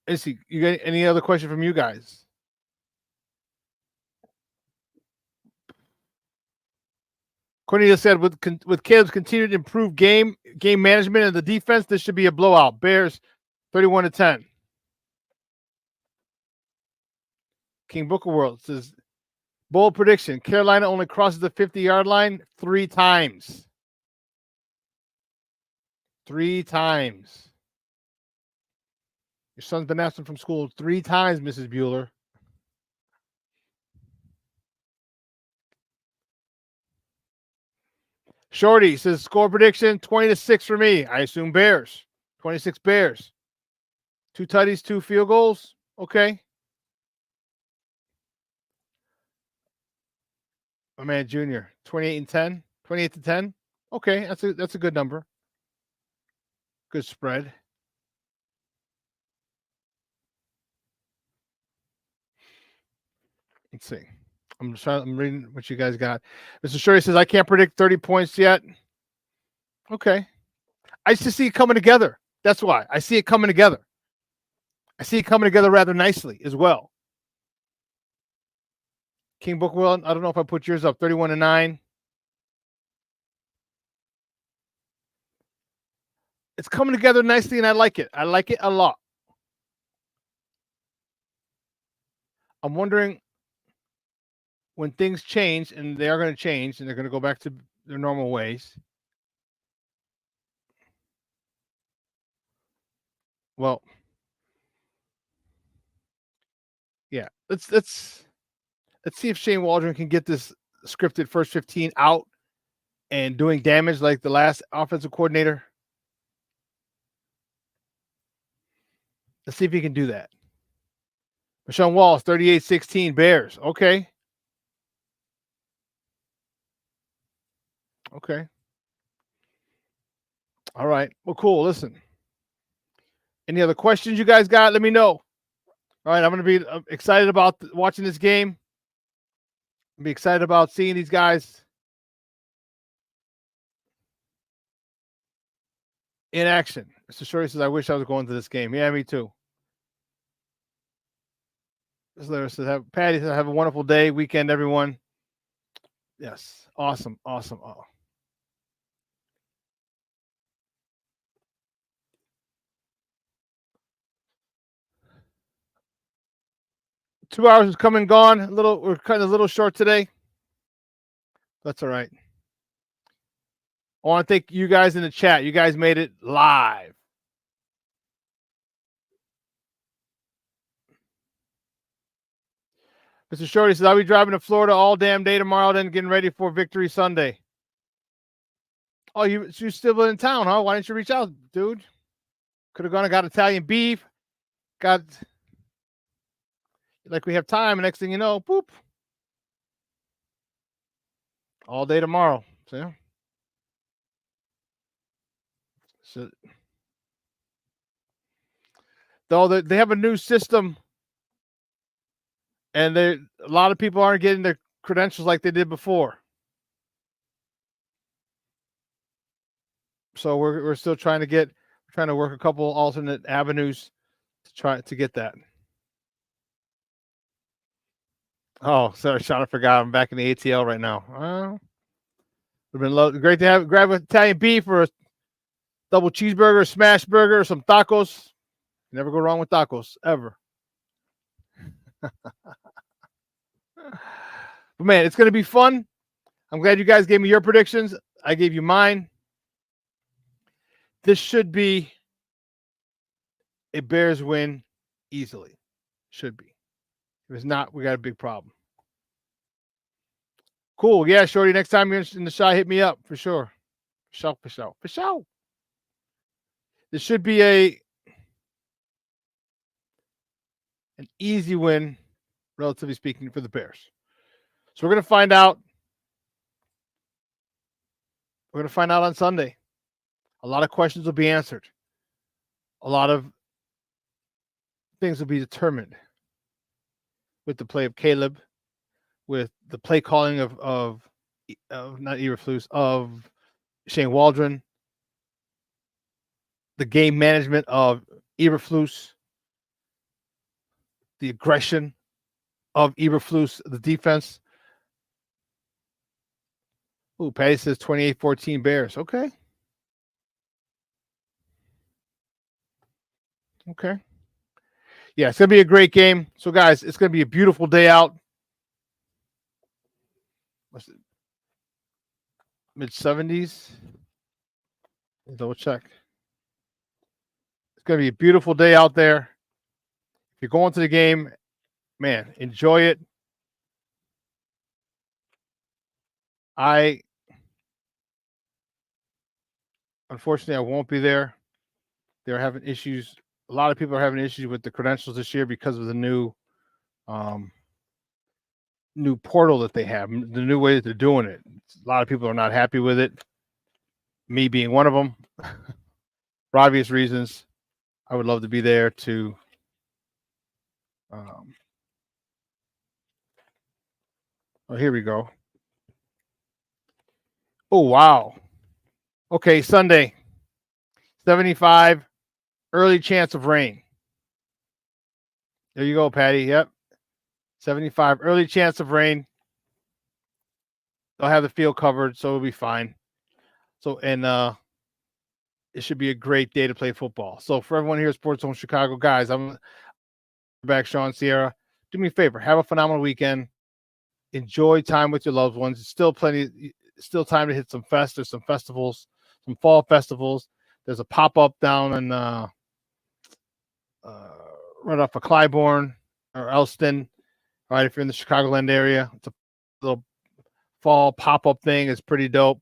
Speaker 5: Issy, you got any other question from you guys? Cornelius said, with Caleb's continued improved game management and the defense, this should be a blowout. Bears 31-10. King Booker World says, bold prediction. Carolina only crosses the 50-yard line 3 times. 3 times. Your son's been absent from school 3 times, Mrs. Bueller. Shorty says, score prediction 20-6 for me. I assume Bears. 26 Bears. 2 tutties, 2 field goals. Okay. My man Junior, 28-10. 28-10. Okay, that's a good number. Good spread. Let's see. I'm reading what you guys got. Mr. Shorty says, I can't predict 30 points yet. Okay. I just see it coming together. That's why. I see it coming together. I see it coming together rather nicely as well. King Bookwell, I don't know if I put yours up. 31-9. It's coming together nicely, and I like it. I like it a lot. I'm wondering when things change, and they are going to change, and they're going to go back to their normal ways. Well, yeah, let's see if Shane Waldron can get this scripted first 15 out and doing damage like the last offensive coordinator. Let's see if he can do that. Marshawn Wallace, 38-16, Bears. Okay. Okay. All right. Well, cool. Listen. Any other questions you guys got? Let me know. All right. I'm going to be excited about watching this game. I'll be excited about seeing these guys in action. Mr. Shorty says, I wish I was going to this game. Yeah, me too. Larry says, Patty says, have a wonderful day, weekend, everyone. Yes. Awesome. Awesome. Oh. Two hours is come and gone. We're cutting a little short today. That's all right. I want to thank you guys in the chat. You guys made it live. Mr. Shorty says, I'll be driving to Florida all damn day tomorrow, then getting ready for Victory Sunday. Oh, you're still in town, huh? Why didn't you reach out, dude? Could have gone and got Italian beef. Got, like we have time, and next thing you know, boop. All day tomorrow. See? So, though they have a new system, and a lot of people aren't getting their credentials like they did before. So we're still trying to work a couple alternate avenues to try to get that. Oh, sorry, Shawn, I forgot. I'm back in the ATL right now. Would have been great to grab Italian beef or a double cheeseburger, a smash burger, or some tacos. You never go wrong with tacos, ever. But man, it's going to be fun. I'm glad you guys gave me your predictions. I gave you mine. This should be a Bears win easily. Should be. If it's not, we got a big problem. Cool. Yeah, Shorty, next time you're in the shot, hit me up for sure. For sure. This should be an easy win, relatively speaking, for the Bears. So we're going to find out. We're going to find out on Sunday. A lot of questions will be answered. A lot of things will be determined with the play of Caleb, with the play calling of not Eberflus, of Shane Waldron, the game management of Eberflus, the aggression of Eberflus, the defense. Ooh, Patty says 28-14 Bears. Okay. Okay. Yeah, it's going to be a great game. So, guys, it's going to be a beautiful day out. What's it? Mid-70s? Double check. It's going to be a beautiful day out there. If you're going to the game, man, enjoy it. Unfortunately, I won't be there. They're having issues. A lot of people are having issues with the credentials this year because of the new portal that they have, the new way that they're doing it. A lot of people are not happy with it. Me being one of them, for obvious reasons. I would love to be there to here we go. Oh, wow. Okay, Sunday, 75, early chance of rain. There you go, Patty. Yep. 75, early chance of rain. They'll have the field covered, so it'll be fine. So, and it should be a great day to play football. So for everyone here at Sports Zone Chicago, guys, I'm back, Shawn, Sierra. Do me a favor. Have a phenomenal weekend. Enjoy time with your loved ones. It's still still time to hit some fests. There's some festivals, some fall festivals. There's a pop-up down in right off of Clybourne or Elston. All right, if you're in the Chicagoland area, it's a little fall pop-up thing. It's pretty dope.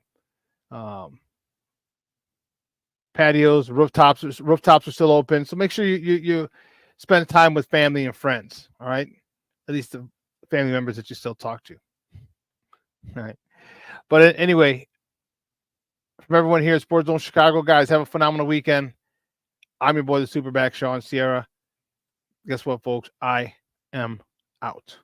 Speaker 5: Patios, rooftops are still open. So make sure you spend time with family and friends. All right, at least the family members that you still talk to. All right, but anyway, from everyone here at Sports Zone Chicago, guys, have a phenomenal weekend. I'm your boy, the SuperBack, Shawn, Sierra. Guess what, folks? I am out.